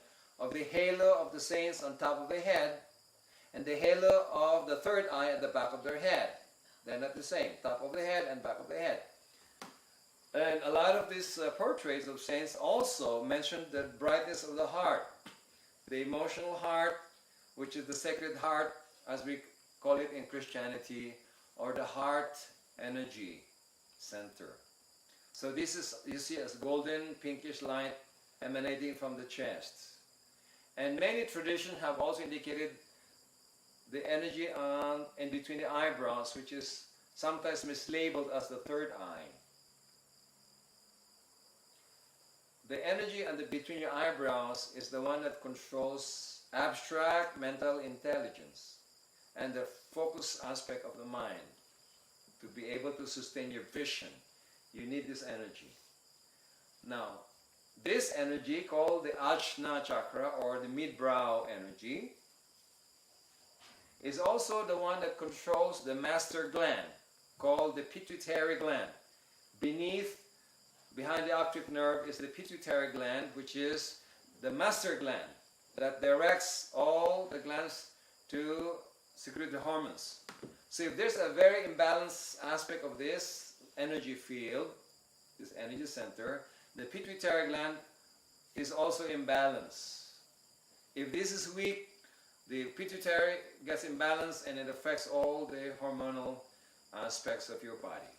of the halo of the saints on top of the head and the halo of the third eye at the back of their head. They're not the same, top of the head and back of the head. And a lot of these portraits of saints also mention the brightness of the heart, the emotional heart, which is the sacred heart, as we call it in Christianity, or the heart energy center. So this is, you see, as golden pinkish light emanating from the chest. And many traditions have also indicated the energy in between the eyebrows, which is sometimes mislabeled as the third eye. The energy between your eyebrows is the one that controls abstract mental intelligence and the focus aspect of the mind. To be able to sustain your vision, you need this energy. Now, this energy, called the Ajna chakra or the mid-brow energy, is also the one that controls the master gland, called the pituitary gland. Behind the optic nerve is the pituitary gland, which is the master gland that directs all the glands to secrete the hormones. So if there's a very imbalanced aspect of this energy field, this energy center, the pituitary gland is also imbalanced. If this is weak, the pituitary gets imbalanced and it affects all the hormonal aspects of your body.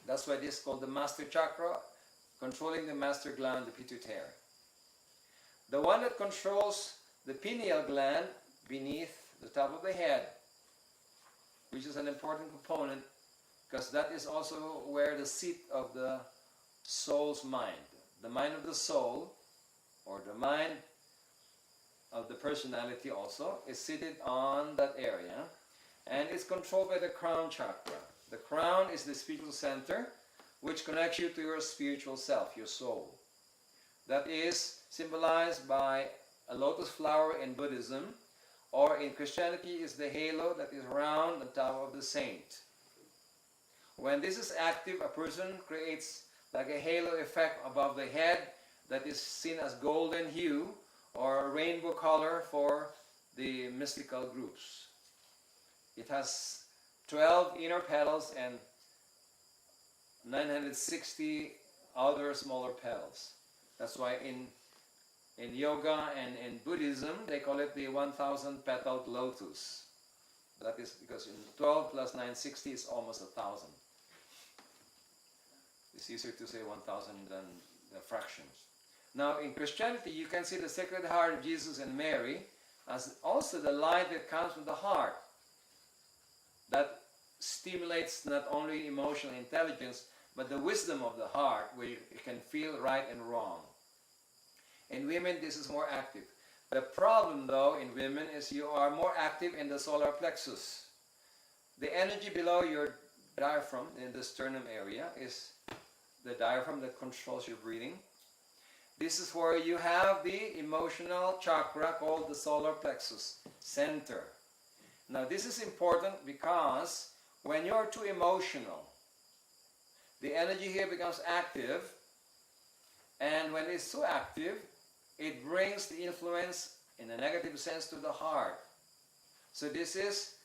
That's why this is called the master chakra, controlling the master gland, the pituitary. The one that controls the pineal gland beneath the top of the head, which is an important component because that is also where the seat of the soul's mind, the mind of the soul, or the mind of the personality also, is seated on that area, and it's controlled by the crown chakra. The crown is the spiritual center which connects you to your spiritual self, your soul. That is symbolized by a lotus flower in Buddhism, or in Christianity is the halo that is round on top of the saint. When this is active, a person creates like a halo effect above the head that is seen as golden hue or rainbow color for the mystical groups. It has 12 inner petals and 960 outer smaller petals. That's why in yoga and in Buddhism, they call it the 1,000 petaled lotus. That is because in 12 plus 960 is almost 1,000. It's easier to say 1,000 than the fractions. Now in Christianity, you can see the Sacred Heart of Jesus and Mary as also the light that comes from the heart that stimulates not only emotional intelligence but the wisdom of the heart, where you can feel right and wrong. In women, this is more active. The problem though in women is you are more active in the solar plexus. The energy below your diaphragm in the sternum area is the diaphragm that controls your breathing. This is where you have the emotional chakra called the solar plexus center. Now this is important because when you're too emotional, the energy here becomes active, and when it's too active, it brings the influence in a negative sense to the heart. So this is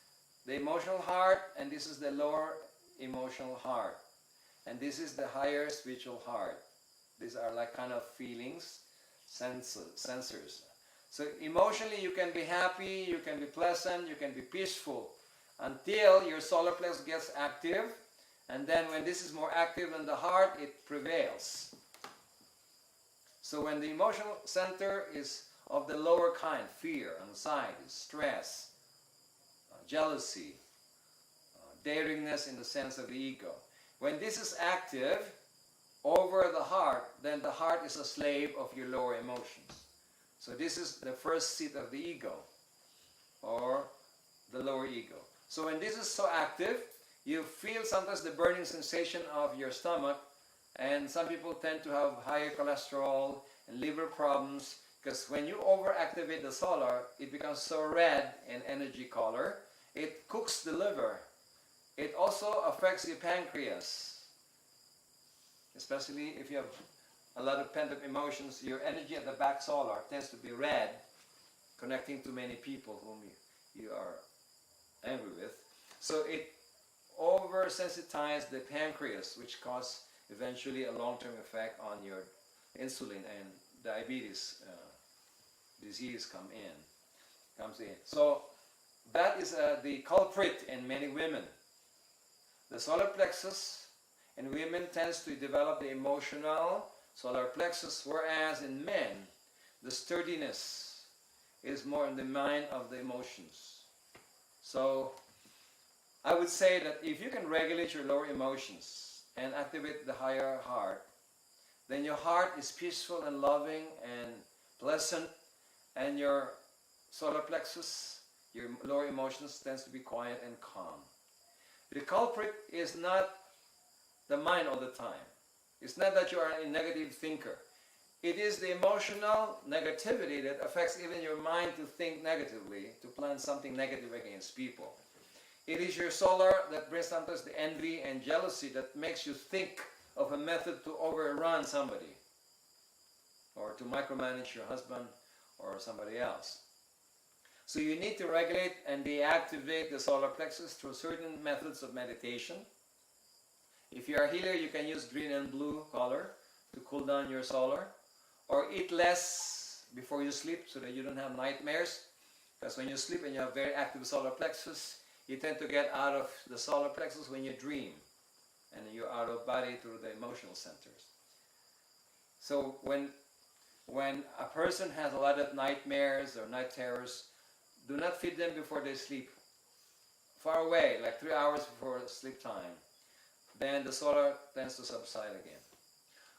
the emotional heart, and this is the lower emotional heart, and this is the higher spiritual heart. These are like kind of feelings, sensors. So emotionally you can be happy, you can be pleasant, you can be peaceful until your solar plexus gets active, and then when this is more active than the heart, it prevails. So when the emotional center is of the lower kind, fear, anxiety, stress, jealousy, daringness in the sense of the ego, when this is active over the heart, then the heart is a slave of your lower emotions. So this is the first seat of the ego, or the lower ego. So when this is so active, you feel sometimes the burning sensation of your stomach, and some people tend to have higher cholesterol and liver problems, because when you overactivate the solar, it becomes so red in energy color, it cooks the liver. It also affects the pancreas, especially if you have a lot of pent-up emotions. Your energy at the back solar tends to be red, connecting to many people whom you are angry with. So it oversensitizes the pancreas, which causes eventually a long-term effect on your insulin, and diabetes disease comes in. So that is the culprit in many women. The solar plexus in women tends to develop the emotional solar plexus, whereas in men, the sturdiness is more in the mind of the emotions. So I would say that if you can regulate your lower emotions and activate the higher heart, then your heart is peaceful and loving and pleasant, and your solar plexus, your lower emotions, tends to be quiet and calm. The culprit is not the mind all the time. It's not that you are a negative thinker. It is the emotional negativity that affects even your mind to think negatively, to plan something negative against people. It is your solar that brings sometimes the envy and jealousy that makes you think of a method to overrun somebody, or to micromanage your husband or somebody else. So you need to regulate and deactivate the solar plexus through certain methods of meditation. If you are a healer, you can use green and blue color to cool down your solar, or eat less before you sleep so that you don't have nightmares, because when you sleep and you have very active solar plexus, you tend to get out of the solar plexus when you dream, and you're out of body through the emotional centers. So when a person has a lot of nightmares or night terrors, do not feed them before they sleep. Far away, like 3 hours before sleep time. Then the solar tends to subside again.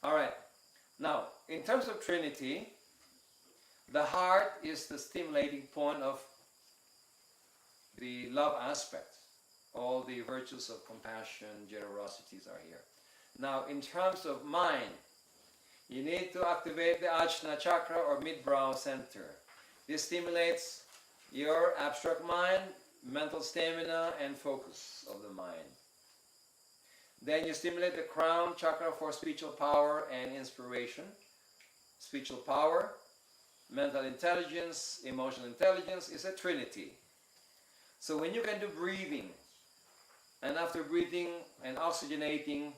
Alright, now in terms of Trinity, the heart is the stimulating point of the love aspect. All the virtues of compassion, generosities are here. Now in terms of mind, you need to activate the Ajna chakra or mid-brow center. This stimulates your abstract mind, mental stamina, and focus of the mind. Then you stimulate the crown chakra for spiritual power and inspiration. Spiritual power, mental intelligence, emotional intelligence is a trinity. So when you can do breathing, and after breathing and oxygenating,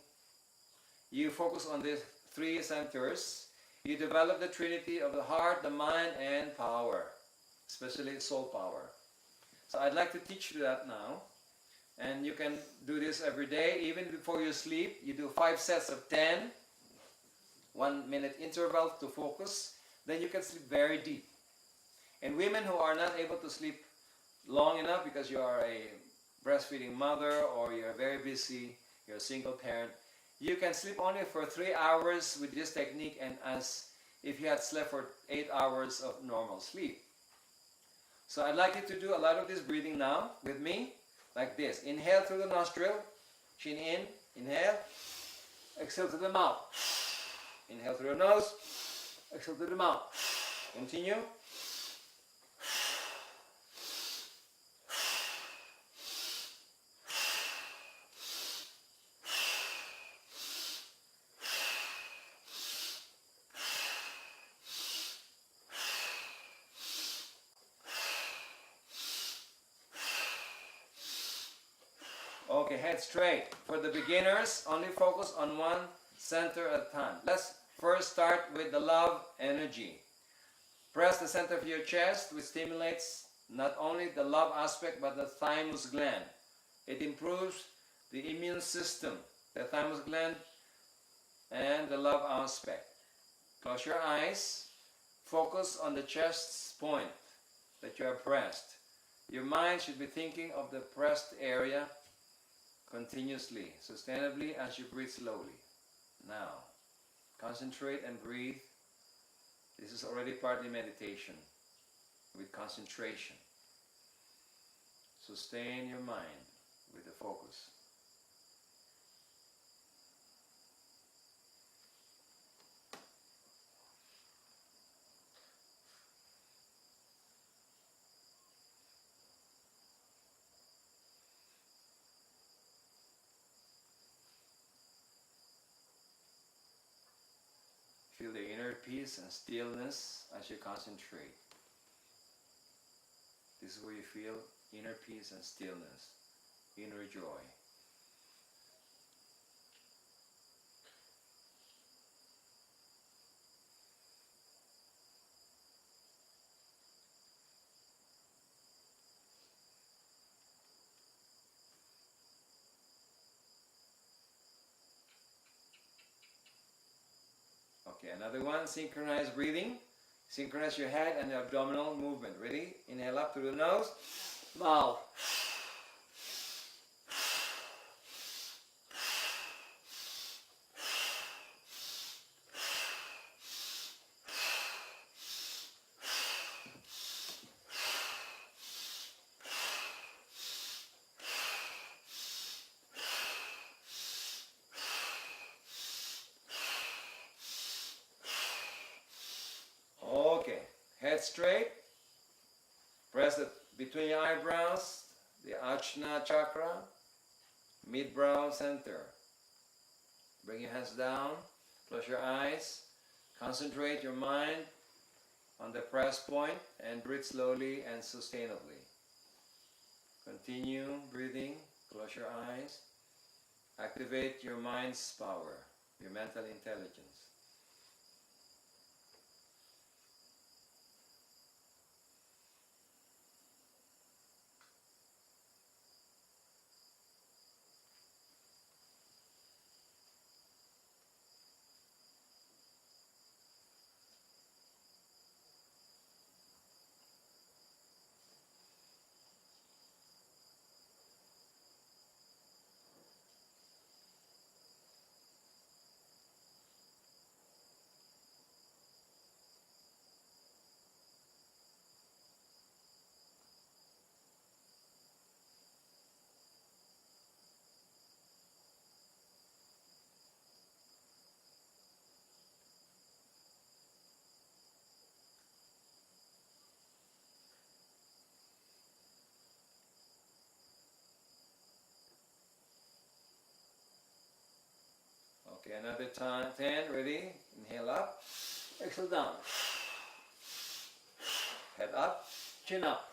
you focus on these three centers, you develop the trinity of the heart, the mind, and power, especially soul power. So I'd like to teach you that now. And you can do this every day. Even before you sleep, you do 5 sets of 10, 1 minute interval to focus. Then you can sleep very deep. And women who are not able to sleep long enough because you are a breastfeeding mother, or you're very busy, you're a single parent, you can sleep only for 3 hours with this technique, and as if you had slept for 8 hours of normal sleep. So I'd like you to do a lot of this breathing now with me, like this. Inhale through the nostril, chin in, inhale, exhale through the mouth. Inhale through your nose, Exhale to the mouth. Continue. Okay, head straight. For the beginners, only focus on one center at a time. Let's first start with the love energy. Press the center of your chest, which stimulates not only the love aspect but the thymus gland. It improves the immune system, the thymus gland, and the love aspect. Close your eyes. Focus on the chest's point that you have pressed. Your mind should be thinking of the pressed area continuously, sustainably as you breathe slowly. Now, concentrate and breathe. This is already partly meditation with concentration. Sustain your mind with the focus. Feel the inner peace and stillness as you concentrate. This is where you feel inner peace and stillness, inner joy. Okay, another one, synchronized breathing. Synchronize your head and the abdominal movement. Ready? Inhale up through the nose. Mouth. Okay, head straight. Press it between your eyebrows, the Ajna chakra, mid-brow center. Bring your hands down, close your eyes, concentrate your mind on the press point and breathe slowly and sustainably. Continue breathing, close your eyes, activate your mind's power, your mental intelligence. Okay, another time, 10, ready? Inhale up, exhale down. Head up, chin up.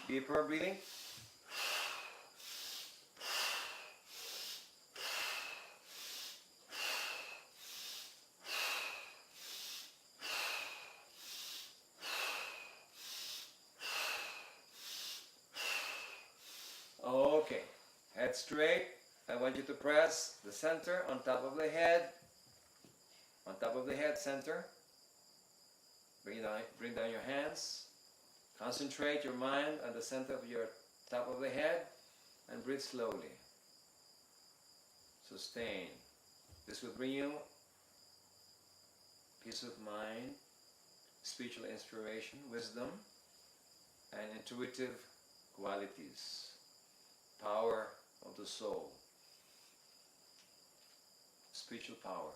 Deeper breathing. Okay, head straight. I want you to press the center on top of the head. On top of the head center. Bring down your hands. Concentrate your mind on the center of your top of the head and breathe slowly. Sustain. This will bring you peace of mind, spiritual inspiration, wisdom, and intuitive qualities. Power of the soul. spiritual power.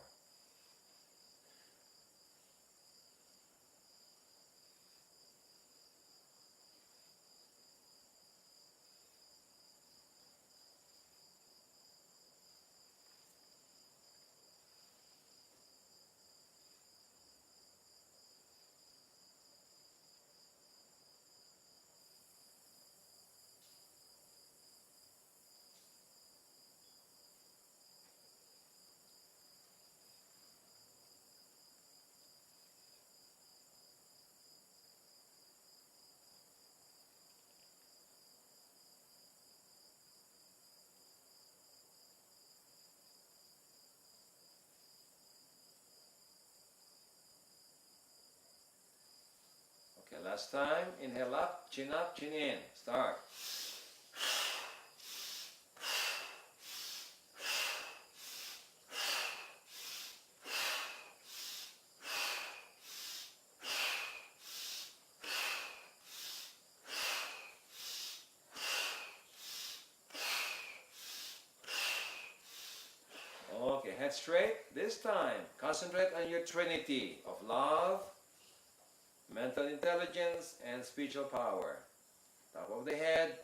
Okay, last time. Inhale up, chin in. Start. Okay, head straight. This time, concentrate on your trinity of love, mental intelligence, and spiritual power. Top of the head,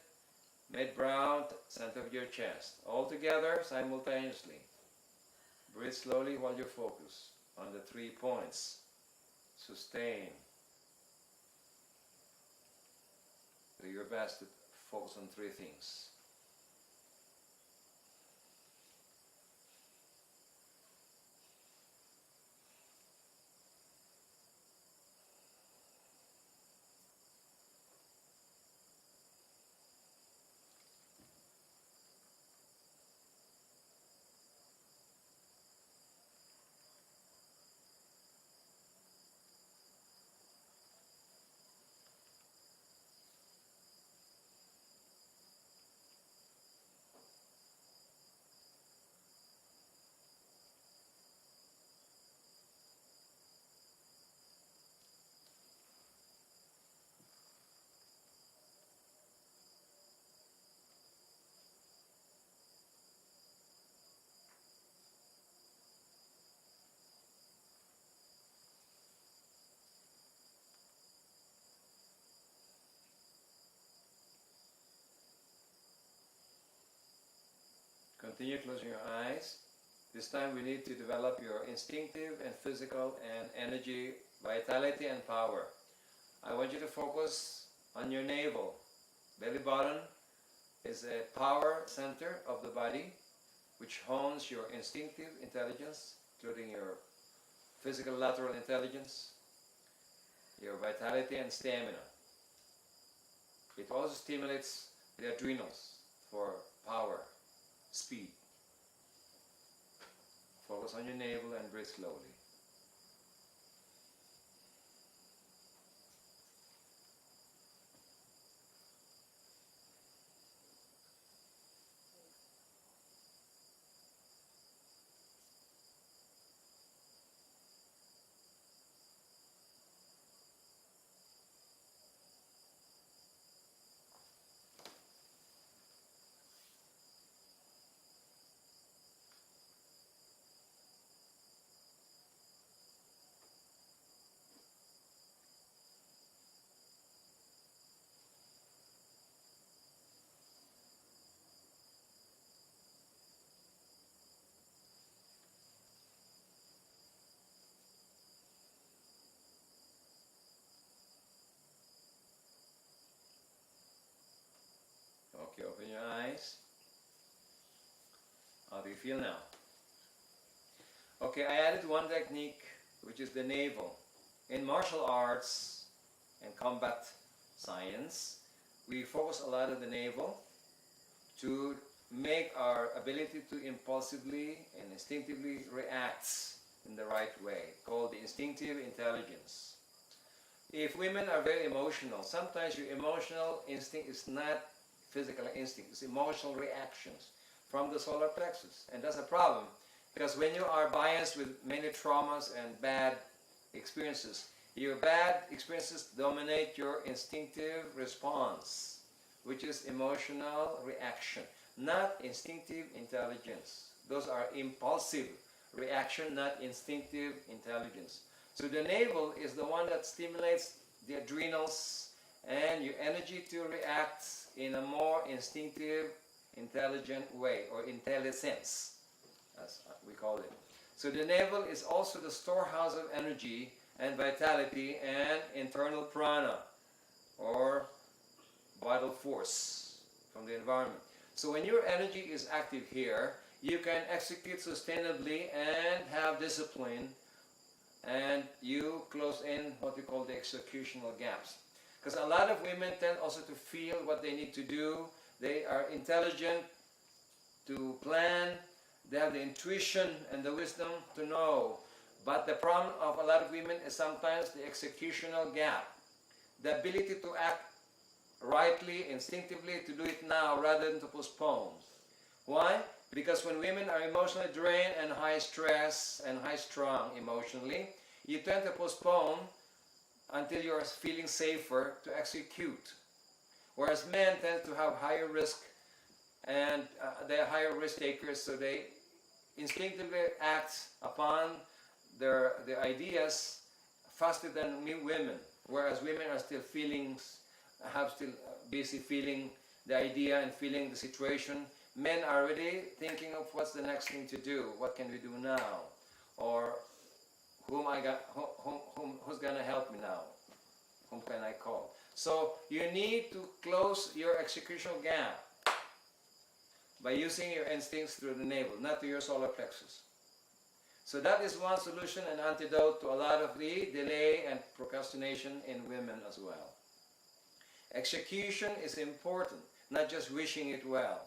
mid-brow, center of your chest. All together, simultaneously. Breathe slowly while you focus on the 3 points. Sustain. Do your best to focus on 3 things. Continue closing your eyes. This time we need to develop your instinctive and physical and energy, vitality and power. I want you to focus on your navel. Belly button is a power center of the body which hones your instinctive intelligence, including your physical lateral intelligence, your vitality and stamina. It also stimulates the adrenals for power, speed. Focus on your navel and breathe slowly. Okay, open your eyes. How do you feel now? Okay, I added one technique, which is the navel. In martial arts and combat science, we focus a lot on the navel to make our ability to impulsively and instinctively react in the right way, called the instinctive intelligence. If women are very emotional, sometimes your emotional instinct is not physical instinct, it's emotional reactions from the solar plexus. And that's a problem, because when you are biased with many traumas and bad experiences, your bad experiences dominate your instinctive response, which is emotional reaction, not instinctive intelligence. Those are impulsive reaction, not instinctive intelligence. So the navel is the one that stimulates the adrenals and your energy to react in a more instinctive, intelligent way, or intelligence, as we call it. So the navel is also the storehouse of energy and vitality and internal prana, or vital force from the environment. So when your energy is active here, you can execute sustainably and have discipline, and you close in what we call the executional gaps. Because a lot of women tend also to feel what they need to do. They are intelligent to plan. They have the intuition and the wisdom to know. But the problem of a lot of women is sometimes the executional gap. The ability to act rightly, instinctively, to do it now rather than to postpone. Why? Because when women are emotionally drained and high stress and high strung emotionally, you tend to postpone until you are feeling safer to execute. Whereas men tend to have higher risk, and they are higher risk takers, so they instinctively act upon their ideas faster than women. Whereas women are still busy feeling the idea and feeling the situation. Men are already thinking of what's the next thing to do. What can we do now? Or who's gonna help me now? Whom can I call? So you need to close your executional gap by using your instincts through the navel, not to your solar plexus. So that is one solution and antidote to a lot of the delay and procrastination in women as well. Execution is important, not just wishing it well.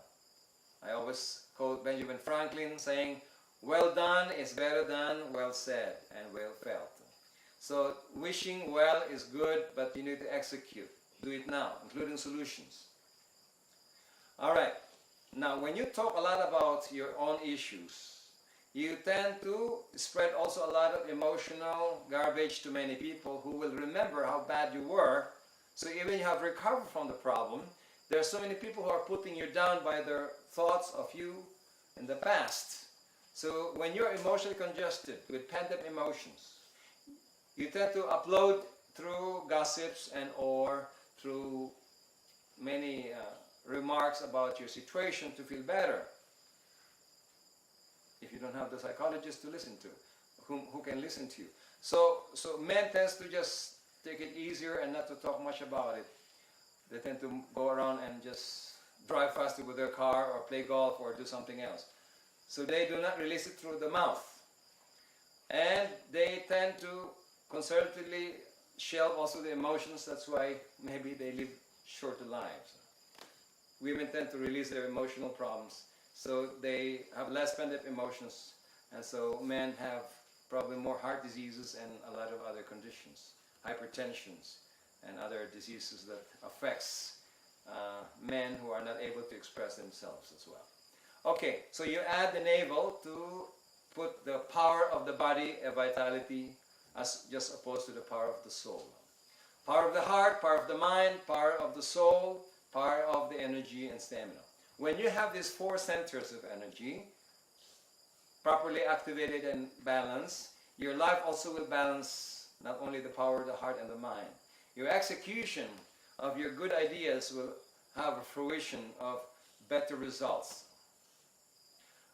I always quote Benjamin Franklin saying, well done is better than well said and well felt. So wishing well is good, but you need to execute. Do it now, including solutions. All right. Now, when you talk a lot about your own issues, you tend to spread also a lot of emotional garbage to many people who will remember how bad you were. So even you have recovered from the problem, there are so many people who are putting you down by their thoughts of you in the past. So when you're emotionally congested with pent-up emotions, you tend to upload through gossips and or through many remarks about your situation to feel better. If you don't have the psychologist to listen to, who can listen to you. So men tends to just take it easier and not to talk much about it. They tend to go around and just drive faster with their car or play golf or do something else. So they do not release it through the mouth. And they tend to conservatively shelve also the emotions. That's why maybe they live shorter lives. Women tend to release their emotional problems. So they have less pent-up emotions. And so men have probably more heart diseases and a lot of other conditions, hypertensions and other diseases that affects men who are not able to express themselves as well. Okay, so you add the navel to put the power of the body and vitality as just opposed to the power of the soul. Power of the heart, power of the mind, power of the soul, power of the energy and stamina. When you have these four centers of energy properly activated and balanced, your life also will balance not only the power of the heart and the mind. Your execution of your good ideas will have a fruition of better results.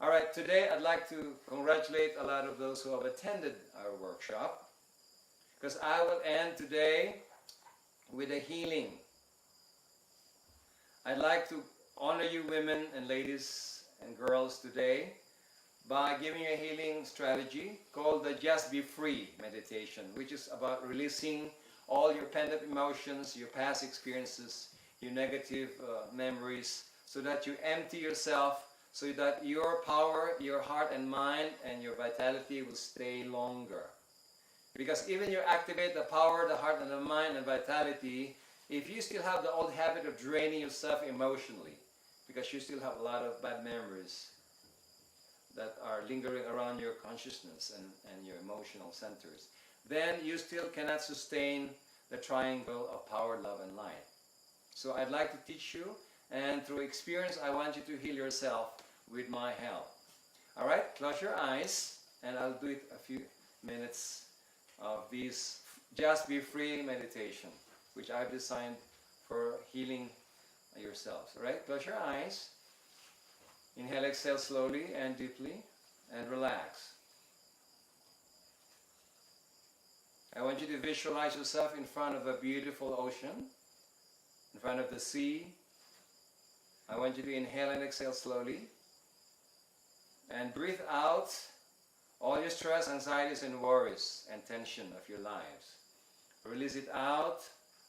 All right, today I'd like to congratulate a lot of those who have attended our workshop, because I will end today with a healing. I'd like to honor you women and ladies and girls today by giving you a healing strategy called the Just Be Free meditation, which is about releasing all your pent-up emotions, your past experiences, your negative memories, so that you empty yourself, so that your power, your heart and mind, and your vitality will stay longer. Because even you activate the power, the heart and the mind and vitality, if you still have the old habit of draining yourself emotionally, because you still have a lot of bad memories that are lingering around your consciousness and your emotional centers, then you still cannot sustain the triangle of power, love, and light. So I'd like to teach you, and through experience, I want you to heal yourself with my help. All right, close your eyes and I'll do it a few minutes of these just be free meditation, which I've designed for healing yourselves. Alright, close your eyes. Inhale, exhale slowly and deeply, and relax. I want you to visualize yourself in front of a beautiful ocean, in front of the sea. I want you to inhale and exhale slowly, and breathe out all your stress, anxieties, and worries and tension of your lives. Release it out,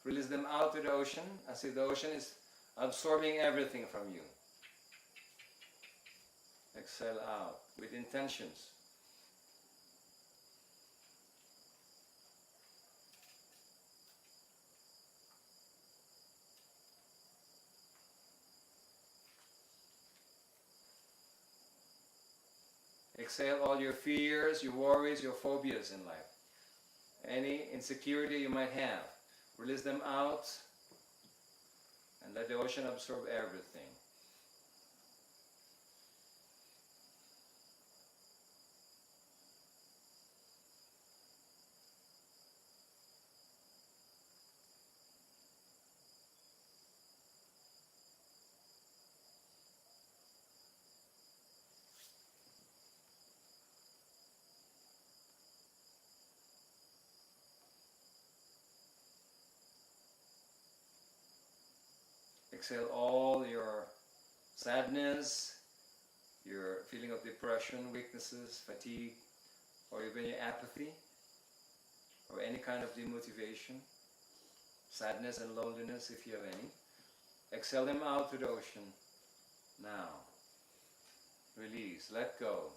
release them out to the ocean, as if the ocean is absorbing everything from you. Exhale out with intentions. Exhale all your fears, your worries, your phobias in life. Any insecurity you might have, release them out and let the ocean absorb everything. Exhale all your sadness, your feeling of depression, weaknesses, fatigue, or even your apathy, or any kind of demotivation, sadness and loneliness if you have any. Exhale them out to the ocean now. Release, let go.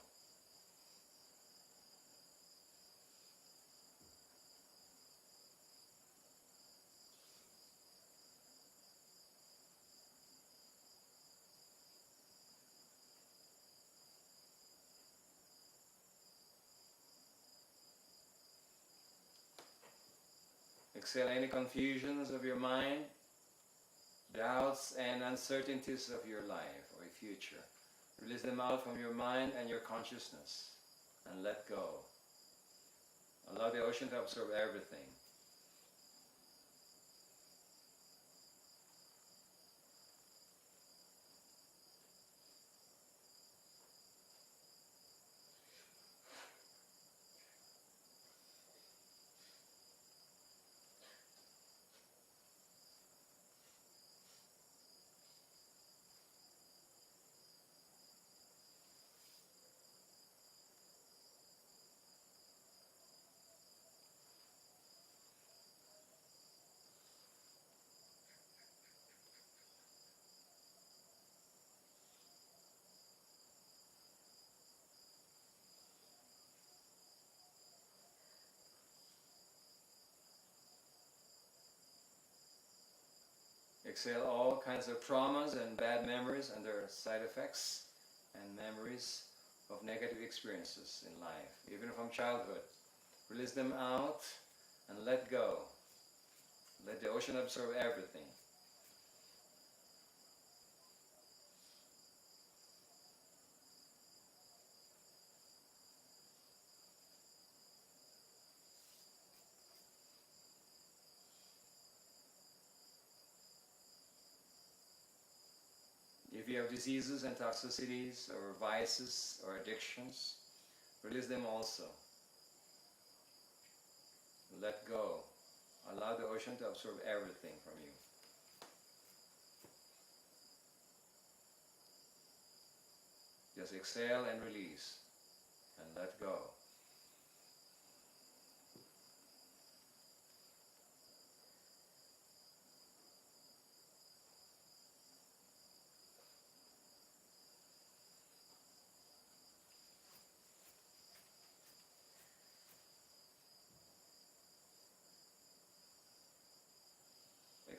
Exhale any confusions of your mind, doubts and uncertainties of your life or your future. Release them out from your mind and your consciousness and let go. Allow the ocean to absorb everything. Exhale all kinds of traumas and bad memories and their side effects and memories of negative experiences in life, even from childhood. Release them out and let go. Let the ocean absorb everything. If you have diseases and toxicities or vices or addictions, release them also. Let go. Allow the ocean to absorb everything from you. Just exhale and release and let go.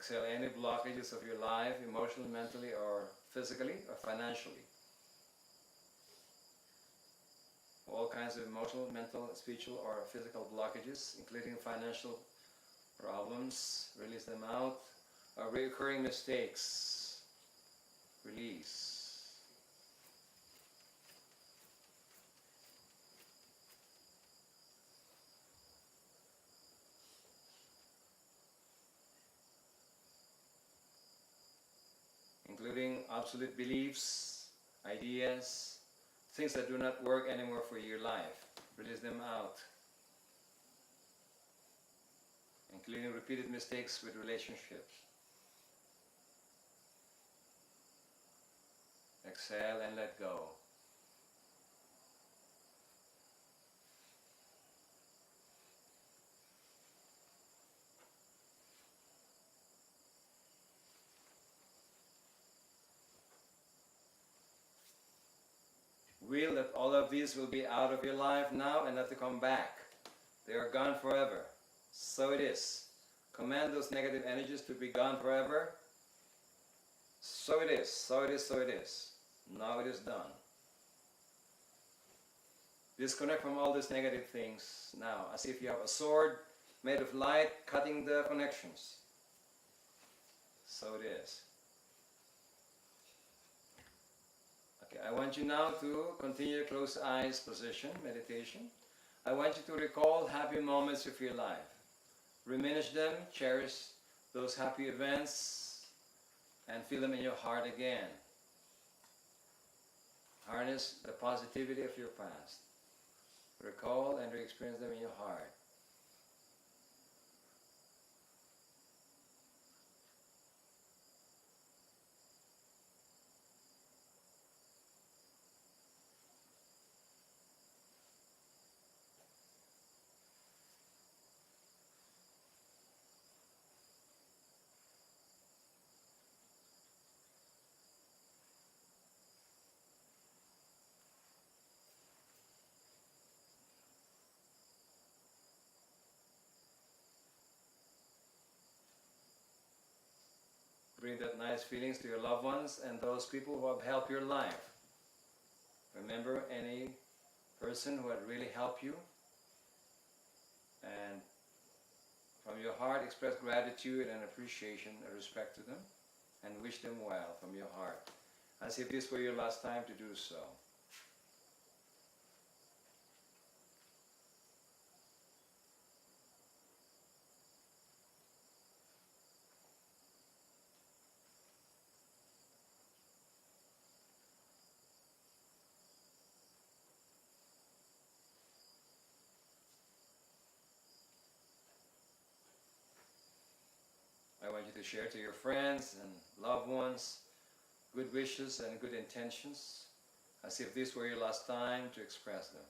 Exhale any blockages of your life, emotionally, mentally, or physically, or financially. All kinds of emotional, mental, spiritual, or physical blockages, including financial problems, release them out. Or recurring mistakes, release. including obsolete beliefs, ideas, things that do not work anymore for your life. Release them out. Including repeated mistakes with relationships. Exhale and let go. Will that all of these will be out of your life now and not to come back. They are gone forever. So it is. Command those negative energies to be gone forever. So it is, so it is, so it is. Now it is done. Disconnect from all these negative things now, as if you have a sword made of light cutting the connections. So it is. Okay, I want you now to continue closed eyes position, meditation. I want you to recall happy moments of your life. Reminisce them, cherish those happy events, and feel them in your heart again. Harness the positivity of your past. Recall and re-experience them in your heart. Bring that nice feelings to your loved ones and those people who have helped your life. Remember any person who had really helped you, and from your heart express gratitude and appreciation and respect to them, and wish them well from your heart, as if this were your last time to do so. I want you to share to your friends and loved ones good wishes and good intentions, as if this were your last time to express them.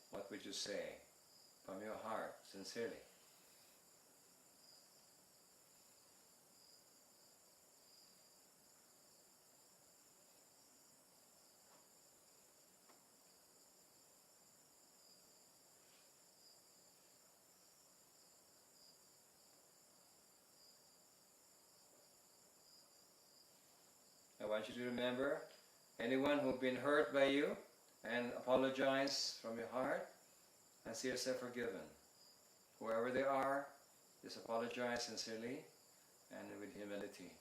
What would you say from your heart, sincerely? I want you to remember anyone who's been hurt by you and apologize from your heart and see yourself forgiven. Whoever they are, just apologize sincerely and with humility.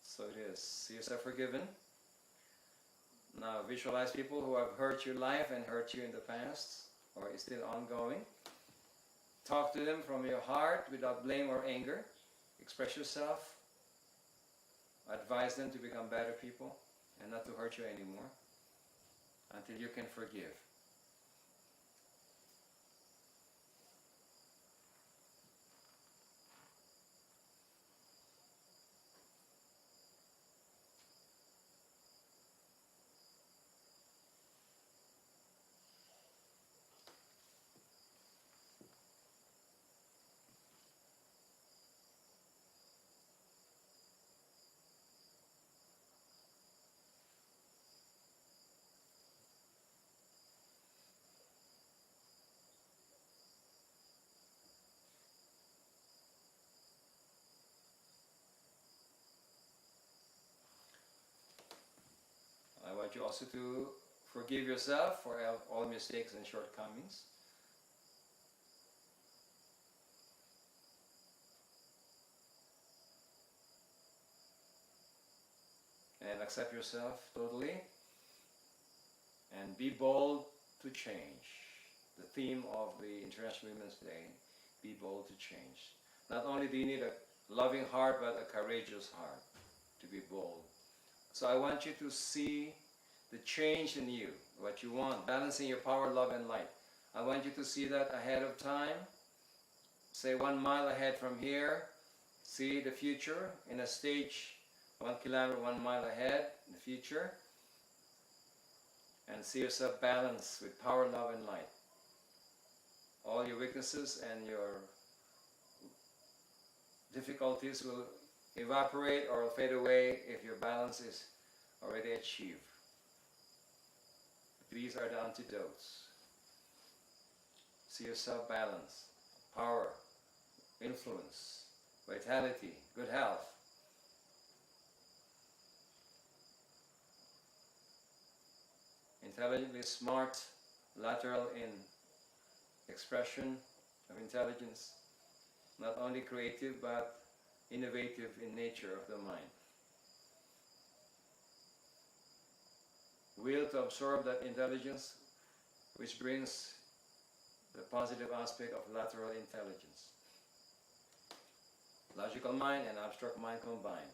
So it is. See yourself forgiven. Now visualize people who have hurt your life and hurt you in the past, or is still ongoing. Talk to them from your heart without blame or anger. Express yourself. Advise them to become better people and not to hurt you anymore until you can forgive. I want you also to forgive yourself for all mistakes and shortcomings. And accept yourself totally, and be bold to change. The theme of the International Women's Day, be bold to change. Not only do you need a loving heart, but a courageous heart to be bold. So I want you to see the change in you, what you want, balancing your power, love, and light. I want you to see that ahead of time. Say 1 mile ahead from here. See the future in a stage, 1 kilometer, 1 mile ahead in the future. And see yourself balanced with power, love, and light. All your weaknesses and your difficulties will evaporate or fade away if your balance is already achieved. These are the antidotes. See yourself balanced, power, influence, vitality, good health. Intelligently smart, lateral in expression of intelligence, not only creative but innovative in nature of the mind. Will to absorb that intelligence, which brings the positive aspect of lateral intelligence. Logical mind and abstract mind combined.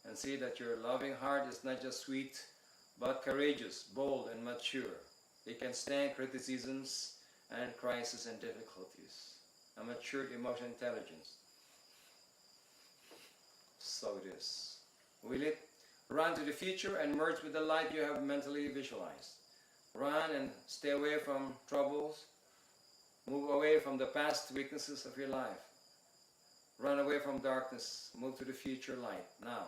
And see that your loving heart is not just sweet, but courageous, bold, and mature. It can stand criticisms and crises and difficulties. A matured emotional intelligence. So it is. Will it run to the future and merge with the light you have mentally visualized? Run and stay away from troubles. Move away from the past weaknesses of your life. Run away from darkness. Move to the future light now.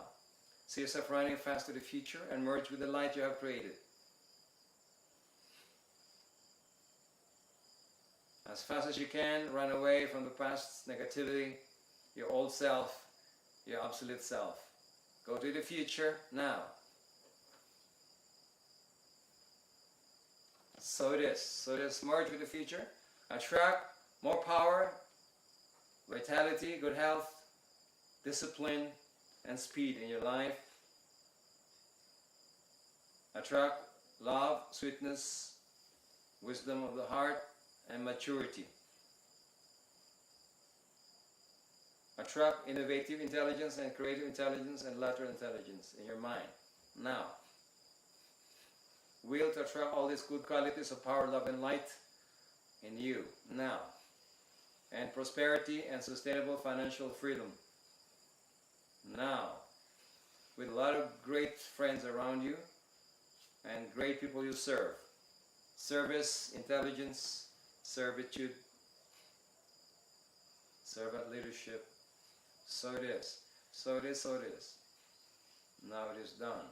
See yourself running fast to the future and merge with the light you have created. As fast as you can, run away from the past negativity, your old self, your obsolete self. Go to the future now. So it is. So it is. Merge with the future. Attract more power, vitality, good health, discipline, and speed in your life. Attract love, sweetness, wisdom of the heart, and maturity. Attract innovative intelligence and creative intelligence and lateral intelligence in your mind now. Will to attract all these good qualities of power, love, and light in you now. And prosperity and sustainable financial freedom now. With a lot of great friends around you and great people you serve. Service, intelligence, servitude, servant leadership. So it is. So it is, so it is. Now it is done.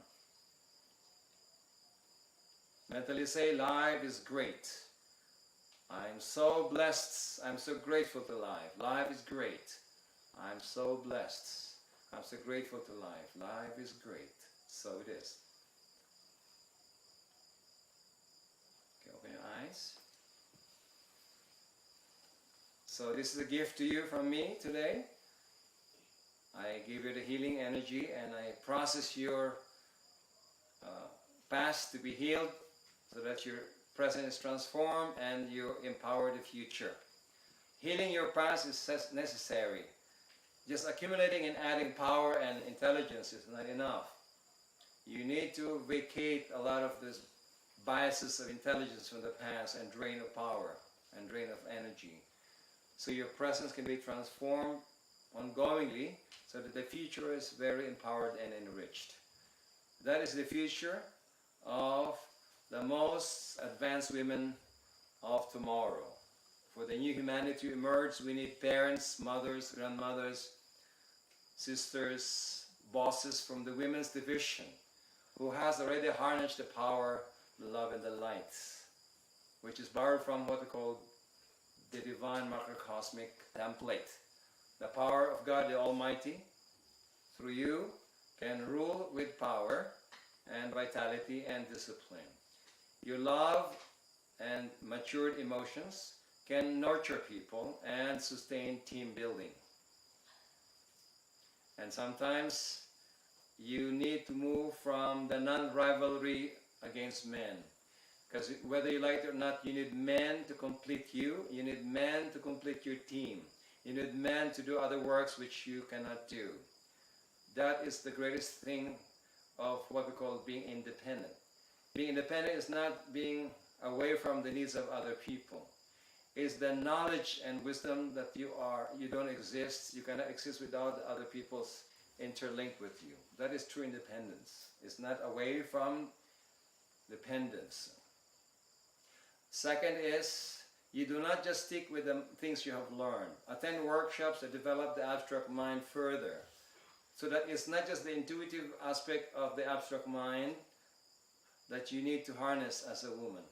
Mentally say, life is great. I'm so blessed. I'm so grateful to life. Life is great. I'm so blessed. I'm so grateful to life. Life is great. So it is. Okay, open your eyes. So this is a gift to you from me today. I give you the healing energy and I process your past to be healed so that your present is transformed and you empower the future. Healing your past is necessary. Just accumulating and adding power and intelligence is not enough. You need to vacate a lot of these biases of intelligence from the past and drain of power and drain of energy. So your presence can be transformed ongoingly so that the future is very empowered and enriched. That is the future of the most advanced women of tomorrow. For the new humanity to emerge, we need parents, mothers, grandmothers, sisters, bosses from the women's division who has already harnessed the power, the love, and the light, which is borrowed from what we call the divine macrocosmic template. The power of God the Almighty through you can rule with power and vitality and discipline. Your love and matured emotions can nurture people and sustain team building. And sometimes you need to move from the non-rivalry against men. Because whether you like it or not, you need men to complete you. You need men to complete your team. You need men to do other works which you cannot do. That is the greatest thing of what we call being independent. Being independent is not being away from the needs of other people. It's the knowledge and wisdom that you don't exist. You cannot exist without other people's interlinked with you. That is true independence. It's not away from dependence. Second is, you do not just stick with the things you have learned. Attend workshops that develop the abstract mind further. So that it's not just the intuitive aspect of the abstract mind that you need to harness as a woman,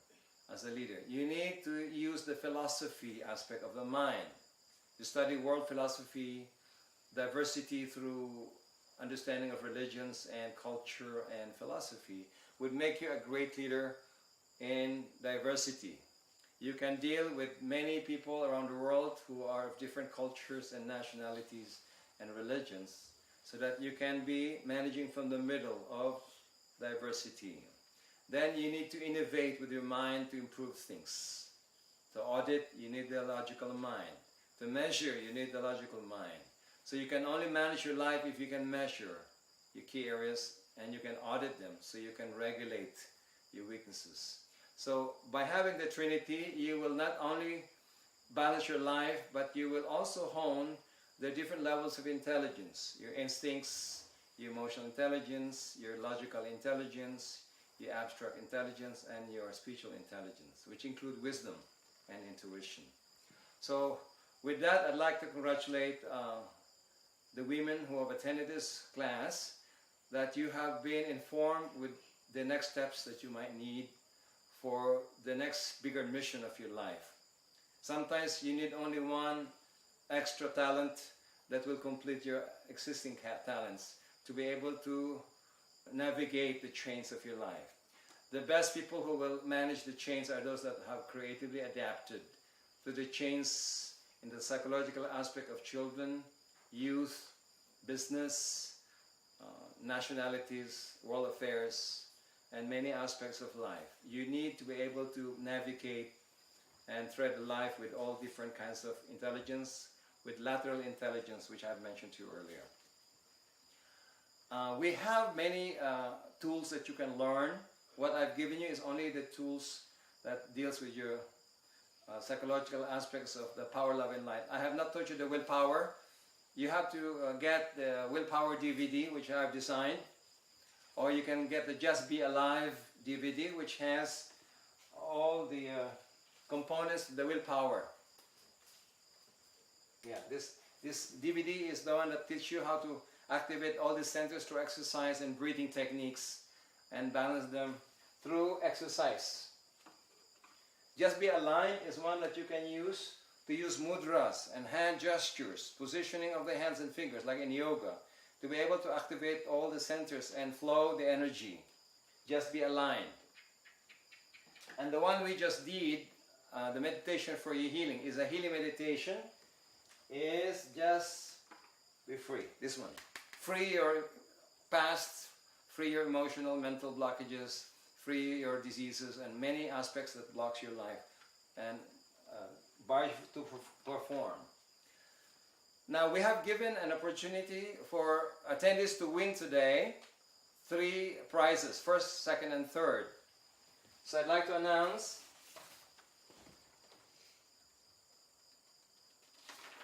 as a leader. You need to use the philosophy aspect of the mind. You study world philosophy, diversity through understanding of religions and culture and philosophy would make you a great leader in diversity. You can deal with many people around the world who are of different cultures and nationalities and religions, so that you can be managing from the middle of diversity. Then you need to innovate with your mind to improve things. To audit, you need the logical mind. To measure, you need the logical mind. So you can only manage your life if you can measure your key areas and you can audit them, so you can regulate your weaknesses. So by having the Trinity, you will not only balance your life, but you will also hone the different levels of intelligence. Your instincts, your emotional intelligence, your logical intelligence, your abstract intelligence, and your spiritual intelligence, which include wisdom and intuition. So with that, I'd like to congratulate the women who have attended this class, that you have been informed with the next steps that you might need for the next bigger mission of your life. Sometimes you need only one extra talent that will complete your existing talents to be able to navigate the chains of your life. The best people who will manage the chains are those that have creatively adapted to the chains in the psychological aspect of children, youth, business, nationalities, world affairs, and many aspects of life. You need to be able to navigate and thread life with all different kinds of intelligence, with lateral intelligence, which I've mentioned to you earlier. We have many tools that you can learn. What I've given you is only the tools that deals with your psychological aspects of the power, love, and light. I have not taught you the willpower. You have to get the willpower DVD, which I've designed, or you can get the Just Be Alive DVD, which has all the components of the willpower. Yeah, this DVD is the one that teaches you how to activate all the centers through exercise and breathing techniques and balance them through exercise. Just Be Aligned is one that you can use to use mudras and hand gestures, positioning of the hands and fingers like in yoga, to be able to activate all the centers and flow the energy. Just be aligned. And the one we just did, the meditation for your healing, is a healing meditation, is just be free. This one. Free your past, free your emotional, mental blockages, free your diseases and many aspects that blocks your life, and by to perform. Now we have given an opportunity for attendees to win today 3 prizes, first, second, and third. So I'd like to announce.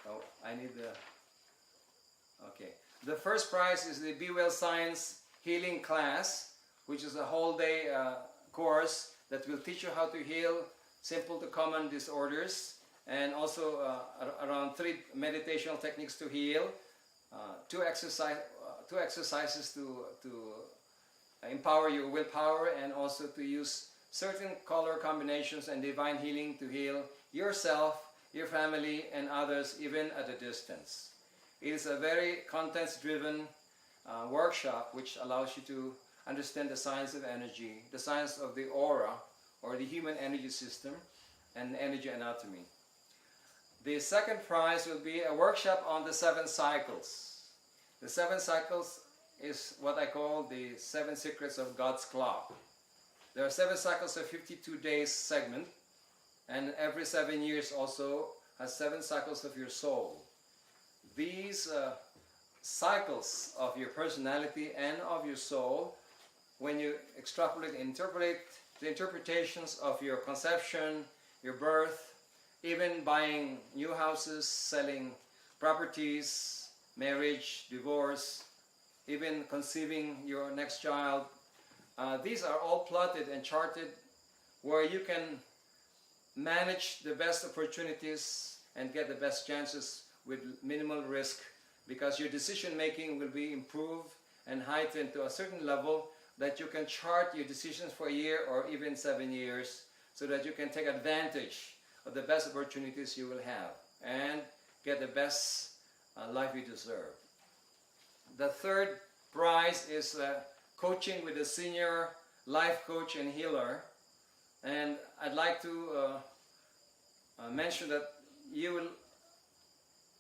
Oh, I need the. Okay. The first prize is the Be Well Science Healing Class, which is a whole day course that will teach you how to heal simple to common disorders, and also around 3 meditational techniques to heal, 2 exercises to empower your willpower, and also to use certain color combinations and divine healing to heal yourself, your family, and others even at a distance. It is a very contents-driven workshop which allows you to understand the science of energy, the science of the aura, or the human energy system, and energy anatomy. The second prize will be a workshop on the 7 cycles. The 7 cycles is what I call the 7 secrets of God's clock. There are 7 cycles of 52 days segment, and every 7 years also has 7 cycles of your soul. These cycles of your personality and of your soul, when you extrapolate, interpolate the interpretations of your conception, your birth, even buying new houses, selling properties, marriage, divorce, even conceiving your next child, these are all plotted and charted where you can manage the best opportunities and get the best chances with minimal risk, because your decision making will be improved and heightened to a certain level that you can chart your decisions for a year or even 7 years, so that you can take advantage of the best opportunities you will have and get the best life you deserve. The third prize is coaching with a senior life coach and healer, and I'd like to mention that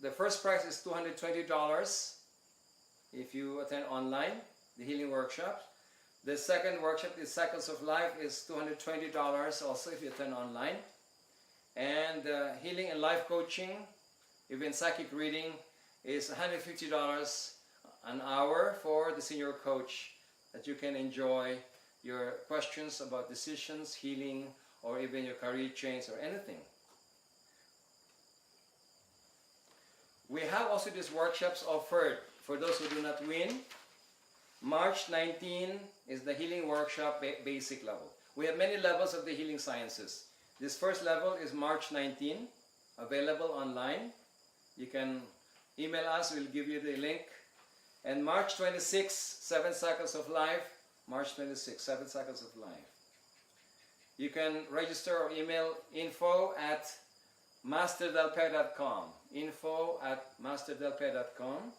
the first prize is $220 if you attend online, the healing workshop. The second workshop is Cycles of Life, is $220 also if you attend online. And healing and life coaching, even psychic reading, is $150 an hour for the senior coach, that you can enjoy your questions about decisions, healing, or even your career change or anything. We have also these workshops offered for those who do not win. March 19 is the healing workshop basic level. We have many levels of the healing sciences. This first level is March 19, available online. You can email us, we'll give you the link. And March 26, 7 Cycles of Life. March 26, 7 Cycles of Life. You can register or email info@masterdelpe.com. info@masterdelpe.com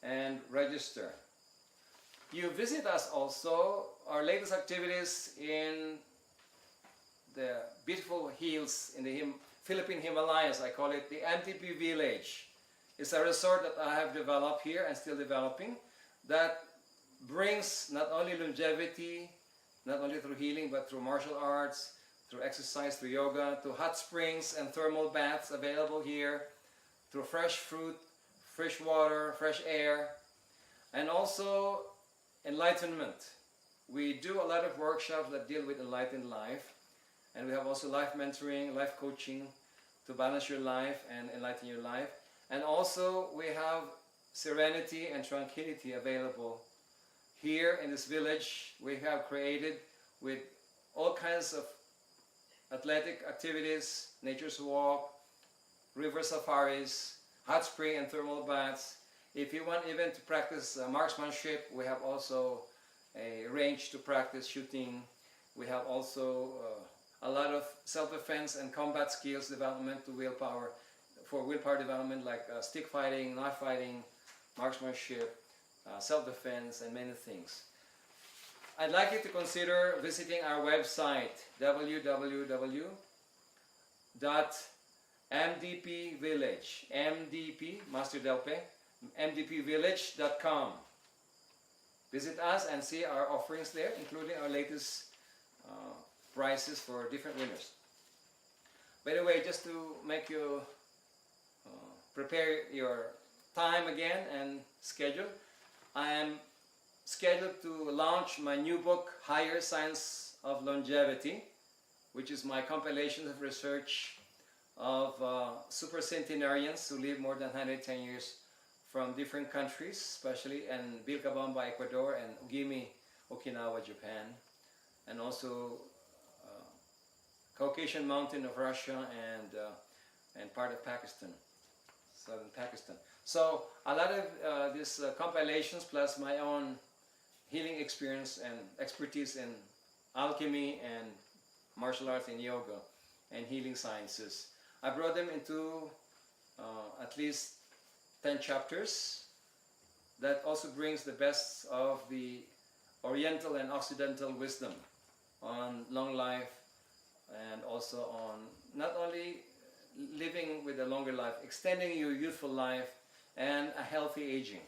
and register. You visit us also, our latest activities in the beautiful hills in the Philippine Himalayas. I call it the MTP Village. It's a resort that I have developed here and still developing, that brings not only longevity, not only through healing, but through martial arts, through exercise, through yoga, to hot springs and thermal baths available here, through fresh fruit, fresh water, fresh air, and also enlightenment. We do a lot of workshops that deal with enlightened life, and we have also life mentoring, life coaching to balance your life and enlighten your life. And also we have serenity and tranquility available here in this village. We have created with all kinds of athletic activities, nature's walk, river safaris, hot spring and thermal baths. If you want even to practice marksmanship, we have also a range to practice shooting. We have also a lot of self-defense and combat skills development to willpower, for willpower development, like stick fighting, knife fighting, marksmanship, self-defense, and many things. I'd like you to consider visiting our website, www.mdpvillage, MDP, Master Delpe, mdpvillage.com. Visit us and see our offerings there, including our latest prizes for different winners. By the way, just to make you prepare your time again and schedule, I am scheduled to launch my new book, Higher Science of Longevity, which is my compilation of research of supercentenarians who live more than 110 years from different countries, especially in Vilcabamba, Ecuador, and Ogimi, Okinawa, Japan, and also Caucasian Mountain of Russia and part of Pakistan, southern Pakistan. So a lot of these compilations, plus my own healing experience and expertise in alchemy and martial arts and yoga and healing sciences, I brought them into at least 10 chapters that also brings the best of the Oriental and Occidental wisdom on long life, and also on not only living with a longer life, extending your youthful life and a healthy aging.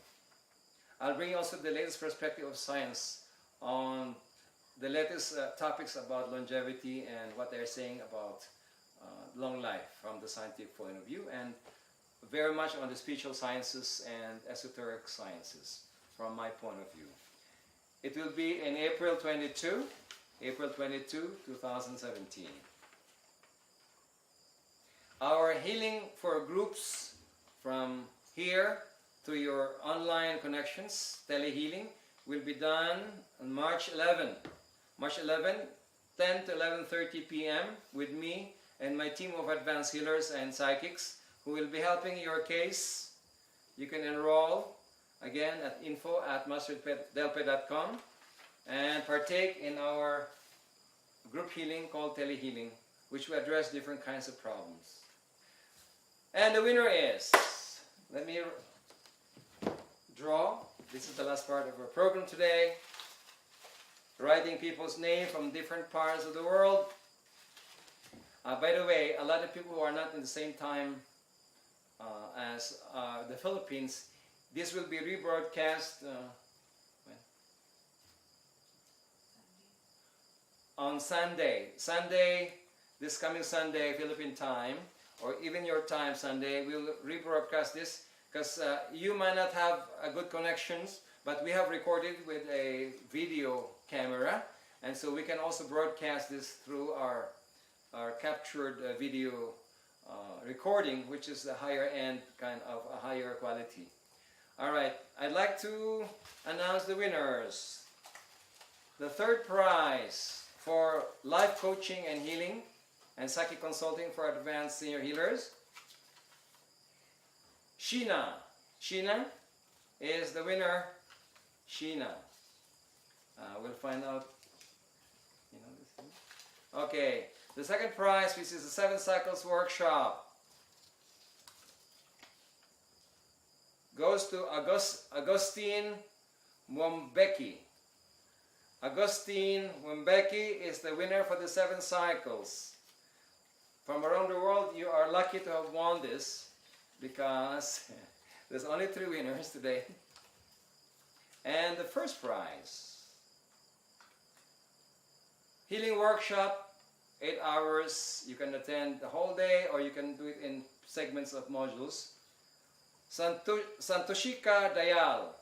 I'll bring you also the latest perspective of science on the latest topics about longevity and what they're saying about long life from the scientific point of view, and very much on the spiritual sciences and esoteric sciences from my point of view. It will be in April 22, 2017. Our healing for groups from here to your online connections, telehealing, will be done on March 11. March 11, 10 to 11:30 p.m. with me and my team of advanced healers and psychics who will be helping your case. You can enroll again at info@masterdelpe.com and partake in our group healing called telehealing, which will address different kinds of problems. And the winner is, let me draw. This is the last part of our program today. Writing people's name from different parts of the world. By the way, a lot of people who are not in the same time as the Philippines, this will be rebroadcast on Sunday. This coming Sunday, Philippine time, or even your time Sunday, we'll rebroadcast this because you might not have a good connections, but we have recorded with a video camera, and so we can also broadcast this through our captured video recording, which is a higher end, kind of a higher quality. Alright, I'd like to announce the winners. The third prize for life coaching and healing and psychic consulting for advanced senior healers, Sheena. Sheena is the winner. Sheena. We'll find out. You know this thing? Okay. The second prize, which is the 7 Cycles workshop, goes to Agustin Mwambeki. Agustin Mwambeki is the winner for the 7 Cycles. From around the world, you are lucky to have won this because there's only 3 winners today. And the first prize, healing workshop, 8 hours. You can attend the whole day or you can do it in segments of modules. Santoshika Dayal.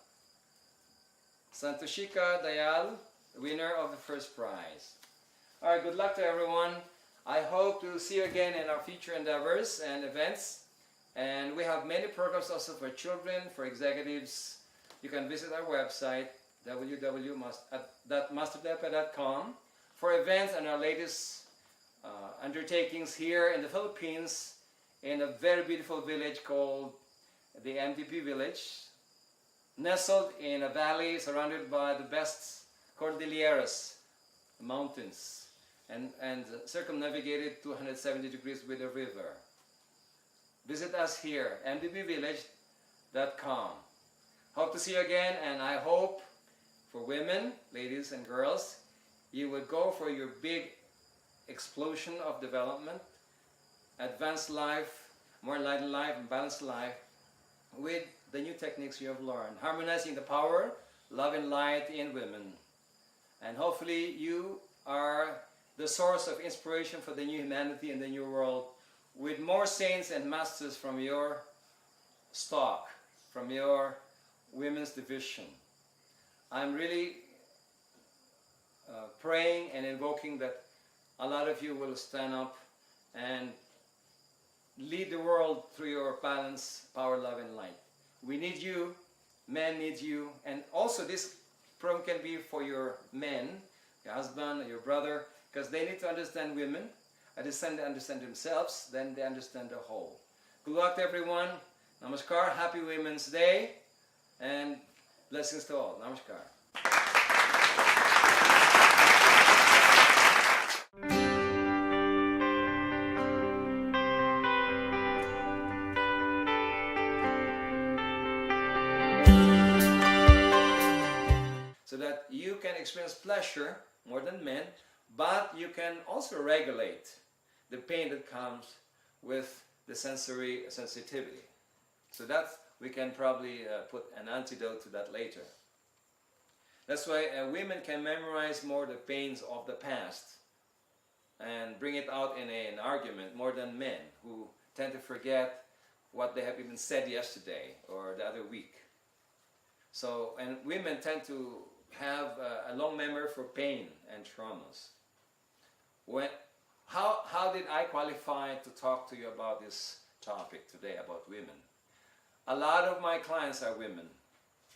Santoshika Dayal, winner of the first prize. Alright, good luck to everyone. I hope to see you again in our future endeavors and events. And we have many programs also for children, for executives. You can visit our website, www.masterdelpe.com, for events and our latest undertakings here in the Philippines, in a very beautiful village called the MDP village, nestled in a valley surrounded by the best cordilleras, mountains, and circumnavigated 270 degrees with a river. Visit us here, mdbvillage.com. Hope to see you again, and I hope for women, ladies and girls, you would go for your big explosion of development, advanced life, more enlightened life, and balanced life with the new techniques you have learned. Harmonizing the power, love and light in women. And hopefully you are the source of inspiration for the new humanity and the new world, with more saints and masters from your stock, from your women's division. I'm really praying and invoking that a lot of you will stand up and lead the world through your balance, power, love, and light. We need you, men need you, and also this program can be for your men, your husband, your brother, because they need to understand women. At the same time, they understand themselves, then they understand the whole. Good luck to everyone. Namaskar, happy Women's Day, and blessings to all. Namaskar. So that you can experience pleasure more than men, but you can also regulate the pain that comes with the sensory sensitivity. So that's we can probably put an antidote to that later. That's why women can memorize more the pains of the past and bring it out in an argument more than men, who tend to forget what they have even said yesterday or the other week. So, and women tend to have a long memory for pain and traumas. How did I qualify to talk to you about this topic today, about women? A lot of my clients are women,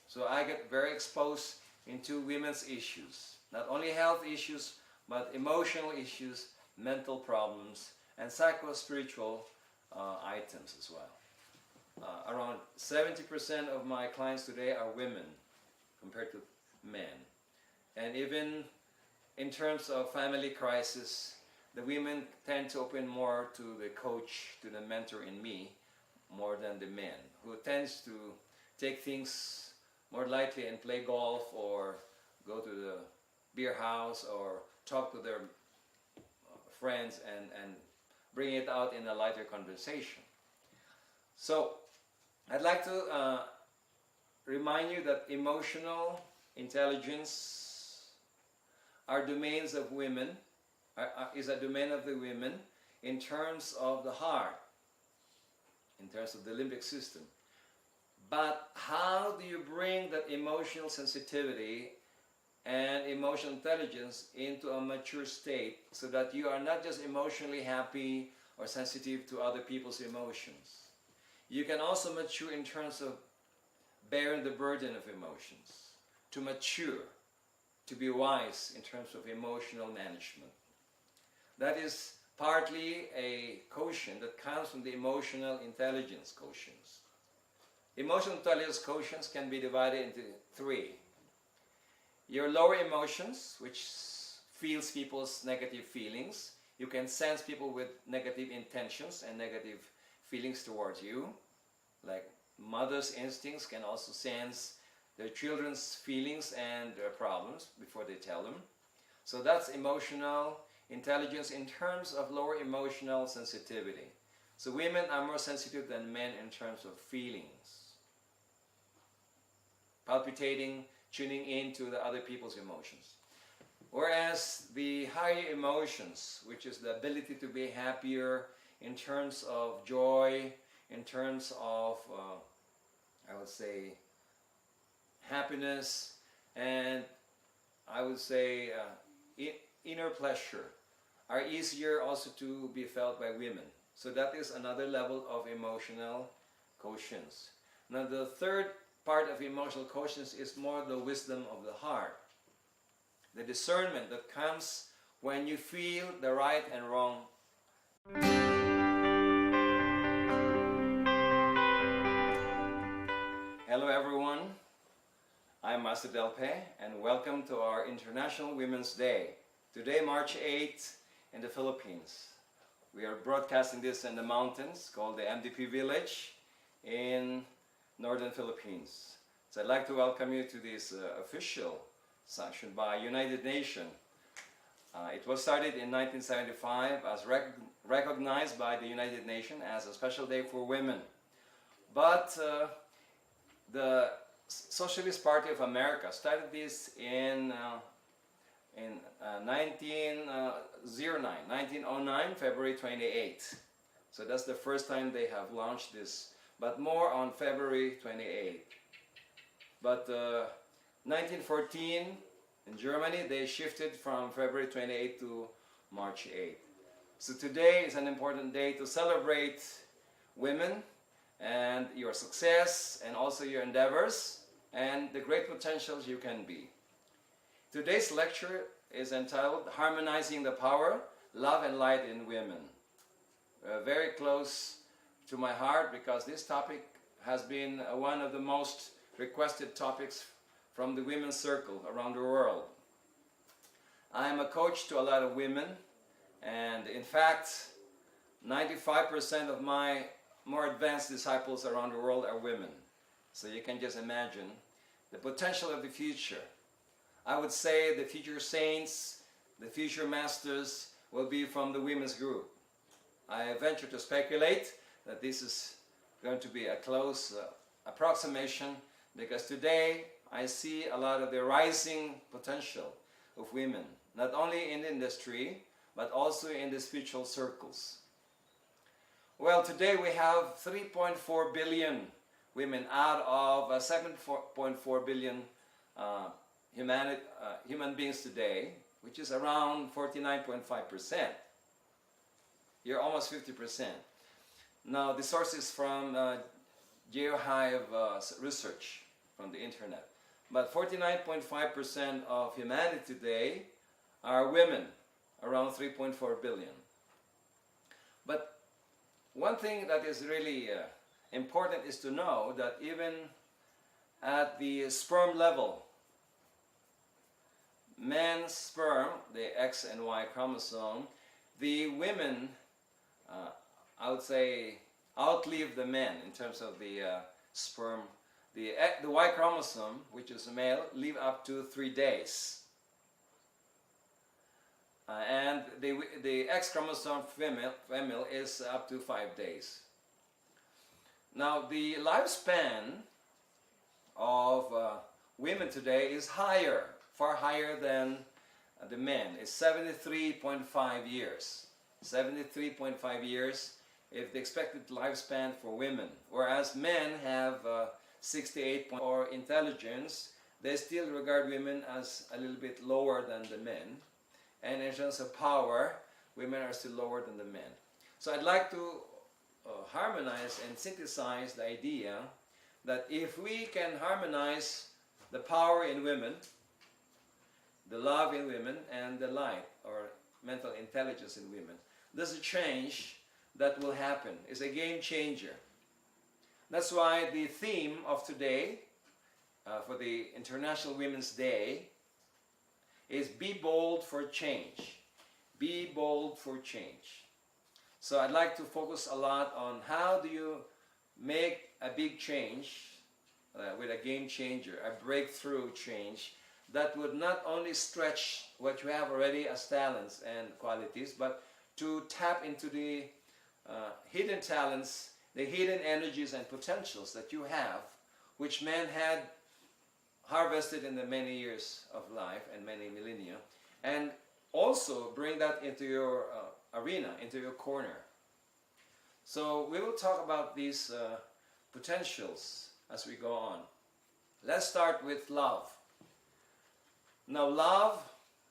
so I get very exposed into women's issues. Not only health issues, but emotional issues, mental problems, and psycho-spiritual items as well. Around 70% of my clients today are women compared to men. And even in terms of family crisis, the women tend to open more to the coach, to the mentor in me, more than the men, who tends to take things more lightly and play golf or go to the beer house or talk to their friends and bring it out in a lighter conversation. So I'd like to remind you that emotional intelligence are domains of women, is a domain of the women in terms of the heart, in terms of the limbic system. But how do you bring that emotional sensitivity and emotional intelligence into a mature state so that you are not just emotionally happy or sensitive to other people's emotions? You can also mature in terms of bearing the burden of emotions, to mature, to be wise in terms of emotional management. That is partly a quotient that comes from the emotional intelligence quotients. Emotional intelligence quotients can be divided into three. Your lower emotions, which feels people's negative feelings. You can sense people with negative intentions and negative feelings towards you. Like mother's instincts can also sense their children's feelings and their problems before they tell them. So that's emotional intelligence in terms of lower emotional sensitivity. So women are more sensitive than men in terms of feelings. Palpitating, tuning into the other people's emotions. Whereas the higher emotions, which is the ability to be happier in terms of joy, in terms of, I would say, happiness, and I would say inner pleasure, are easier also to be felt by women. So that is another level of emotional quotients. Now the third part of emotional quotients is more the wisdom of the heart. The discernment that comes when you feel the right and wrong. Hello everyone, I'm Master Delpe and welcome to our International Women's Day. Today, March 8th in the Philippines. We are broadcasting this in the mountains called the MDP Village in northern Philippines. So I'd like to welcome you to this official sanction by United Nations. It was started in 1975 as recognized by the United Nations as a special day for women. But the Socialist Party of America started this in 1909, February 28th. So that's the first time they have launched this, but more on February 28th. But 1914 in Germany, they shifted from February 28th to March 8th. So today is an important day to celebrate women and your success and also your endeavors and the great potentials you can be. Today's lecture is entitled Harmonizing the Power, Love and Light in Women. Very close to my heart because this topic has been one of the most requested topics from the women's circle around the world. I am a coach to a lot of women, and in fact 95% of my more advanced disciples around the world are women. So you can just imagine the potential of the future. I would say the future saints, the future masters will be from the women's group. I venture to speculate that this is going to be a close approximation, because today I see a lot of the rising potential of women, not only in the industry, but also in the spiritual circles. Well, today we have 3.4 billion women out of 7.4 billion human beings today, which is around 49.5%. You're almost 50%. Now, the source is from GeoHive research from the internet. But 49.5% of humanity today are women, around 3.4 billion. But one thing that is really important is to know that even at the sperm level, men's sperm, the X and Y chromosome, the women, I would say, outlive the men in terms of the sperm. The Y chromosome, which is male, live up to 3 days. And the X chromosome female is up to 5 days. Now, the lifespan of women today is higher, far higher than the men. It's 73.5 years. 73.5 years if the expected lifespan for women. Whereas men have 68 or intelligence, they still regard women as a little bit lower than the men. And in terms of power, women are still lower than the men. So I'd like to harmonize and synthesize the idea that if we can harmonize the power in women, the love in women, and the light or mental intelligence in women, there's a change that will happen. It's a game changer. That's why the theme of today, for the International Women's Day, is Be Bold for Change. Be bold for change. So I'd like to focus a lot on how do you make a big change with a game changer, a breakthrough change that would not only stretch what you have already as talents and qualities, but to tap into the hidden talents, the hidden energies and potentials that you have, which man had harvested in the many years of life and many millennia, and also bring that into your arena, into your corner. So we will talk about these potentials as we go on. Let's start with love. Now, love,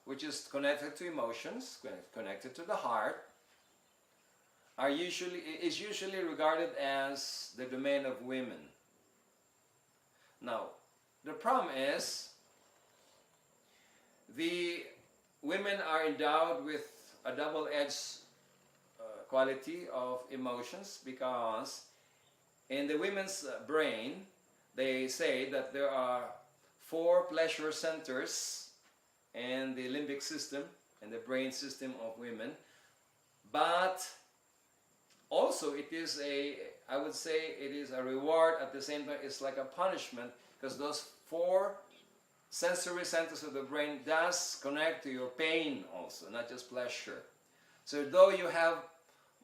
which is connected to emotions, connected to the heart, is usually regarded as the domain of women. Now, the problem is the women are endowed with a double-edged quality of emotions, because in the women's brain they say that there are 4 pleasure centers in the limbic system and the brain system of women, but also it is I would say it is a reward at the same time. It's like a punishment, because those 4 sensory centers of the brain does connect to your pain also, not just pleasure. So though you have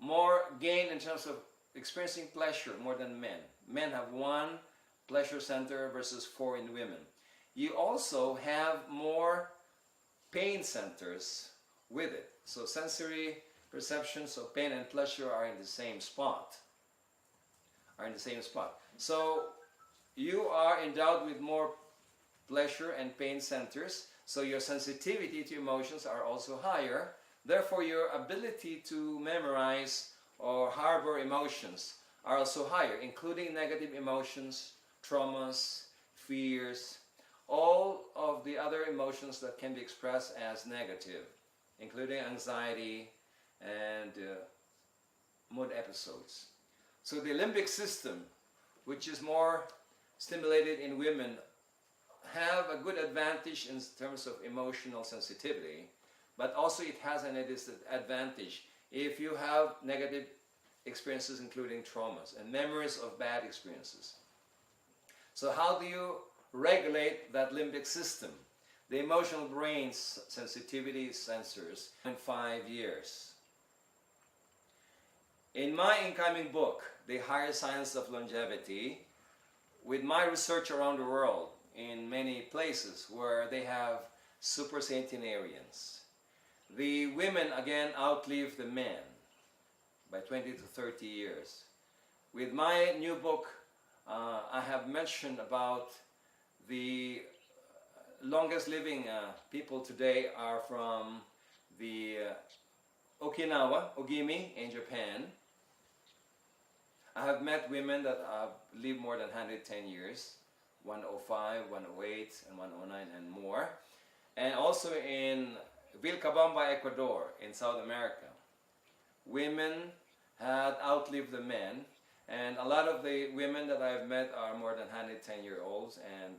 more gain in terms of experiencing pleasure more than men. Men have 1 pleasure center versus 4 in women. You also have more pain centers with it. So sensory perceptions of pain and pleasure are in the same spot. So you are endowed with more pleasure and pain centers, so your sensitivity to emotions are also higher. Therefore, your ability to memorize or harbor emotions are also higher, including negative emotions, traumas, fears, all of the other emotions that can be expressed as negative, including anxiety and mood episodes. So the limbic system, which is more stimulated in women, have a good advantage in terms of emotional sensitivity, but also it has an advantage if you have negative experiences, including traumas and memories of bad experiences. So how do you regulate that limbic system? The emotional brain's sensitivity sensors in 5 years. In my incoming book, The Higher Science of Longevity, with my research around the world in many places where they have super centenarians, the women again outlive the men by 20 to 30 years. With my new book, I have mentioned about the longest living people today are from the Okinawa, Ogimi in Japan. I have met women that have lived more than 110 years, 105, 108, and 109 and more. And also in Vilcabamba, Ecuador, in South America. Women had outlived the men, and a lot of the women that I've met are more than 110-year-olds and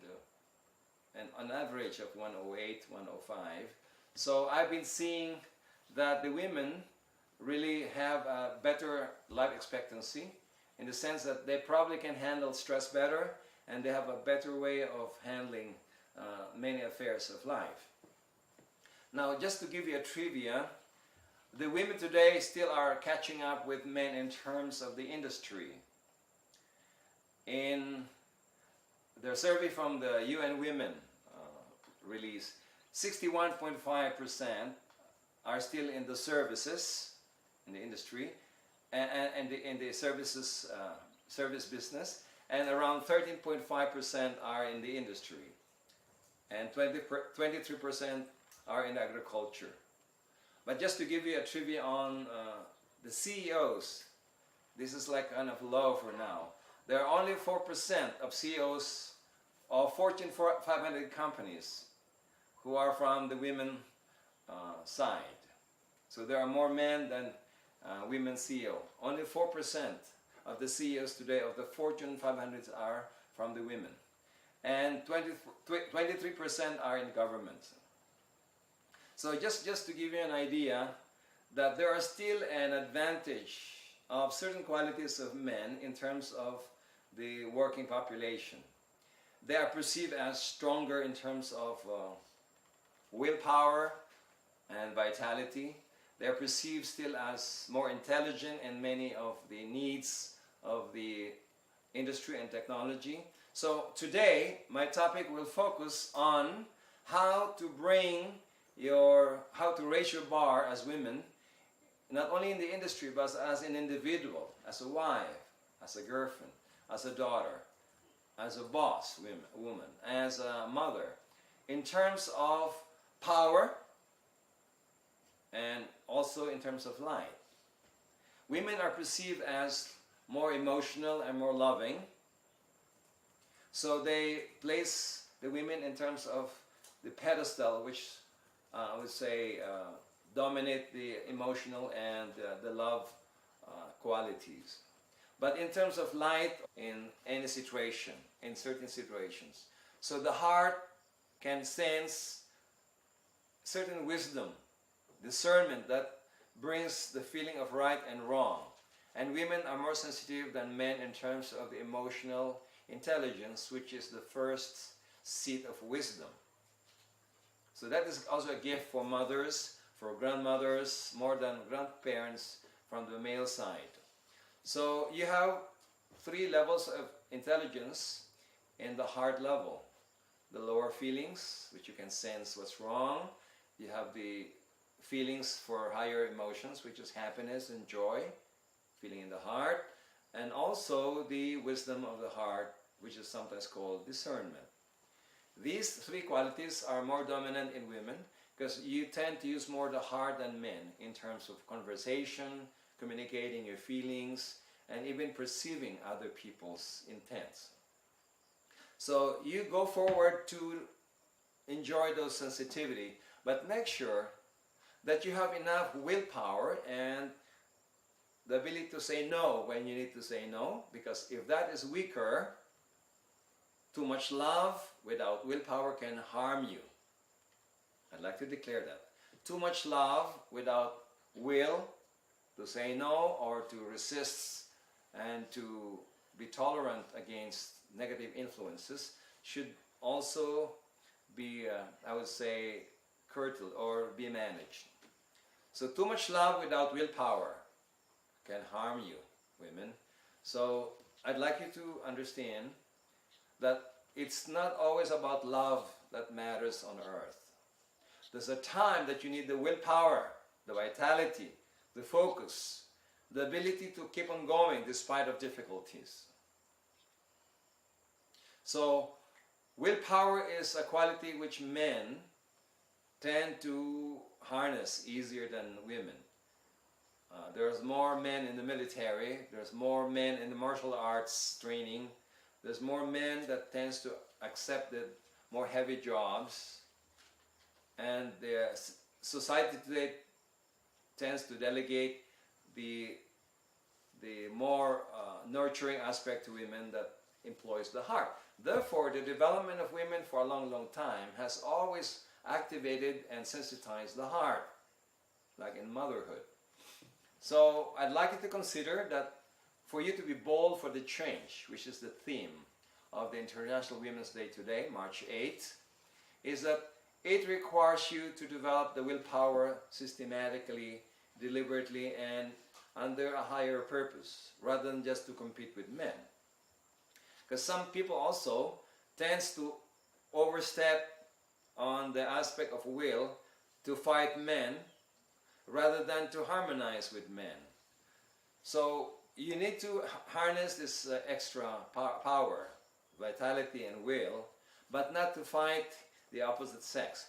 an average of 108, 105. So I've been seeing that the women really have a better life expectancy in the sense that they probably can handle stress better and they have a better way of handling many affairs of life. Now, just to give you a trivia, the women today still are catching up with men in terms of the industry. In their survey from the UN Women release, 61.5% are still in the services, in the industry, and in the services service business, and around 13.5% are in the industry, and 23% are in agriculture. But just to give you a trivia on the CEOs, this is like kind of low for now. There are only 4% of CEOs of Fortune 500 companies who are from the women side. So there are more men than women CEO. Only 4% of the CEOs today of the Fortune 500 are from the women. And 23% are in government. So just to give you an idea that there are still an advantage of certain qualities of men in terms of the working population. They are perceived as stronger in terms of willpower and vitality. They are perceived still as more intelligent in many of the needs of the industry and technology. So today my topic will focus on how to raise your bar as women, not only in the industry but as an individual, as a wife, as a girlfriend, as a daughter, as a boss woman, as a mother, in terms of power and also in terms of light. Women are perceived as more emotional and more loving, so they place the women in terms of the pedestal, which I would say dominate the emotional and the love qualities. But in terms of light, in any situation, in certain situations. So the heart can sense certain wisdom, discernment that brings the feeling of right and wrong. And women are more sensitive than men in terms of the emotional intelligence, which is the first seat of wisdom. So that is also a gift for mothers, for grandmothers, more than grandparents from the male side. So you have 3 levels of intelligence in the heart level. The lower feelings, which you can sense what's wrong. You have the feelings for higher emotions, which is happiness and joy, feeling in the heart. And also the wisdom of the heart, which is sometimes called discernment. These 3 qualities are more dominant in women because you tend to use more the heart than men in terms of conversation, communicating your feelings, and even perceiving other people's intents. So you go forward to enjoy those sensitivity, but make sure that you have enough willpower and the ability to say no when you need to say no, because if that is weaker, too much love without willpower can harm you. I'd like to declare that. Too much love without will to say no or to resist and to be tolerant against negative influences should also be, I would say, curtailed or be managed. So too much love without willpower can harm you, women. So I'd like you to understand that it's not always about love that matters on earth. There's a time that you need the willpower, the vitality, the focus, the ability to keep on going despite of difficulties. So willpower is a quality which men tend to harness easier than women. There's more men in the military, there's more men in the martial arts training, there's more men that tends to accept the more heavy jobs, and the society today tends to delegate the more nurturing aspect to women that employs the heart. Therefore, the development of women for a long, long time has always activated and sensitized the heart, like in motherhood. So I'd like you to consider that for you to be bold for the change, which is the theme of the International Women's Day today, March 8th, is that it requires you to develop the willpower systematically, deliberately, and under a higher purpose, rather than just to compete with men. Because some people also tends to overstep on the aspect of will to fight men rather than to harmonize with men. So you need to harness this extra power, vitality and will, but not to fight the opposite sex.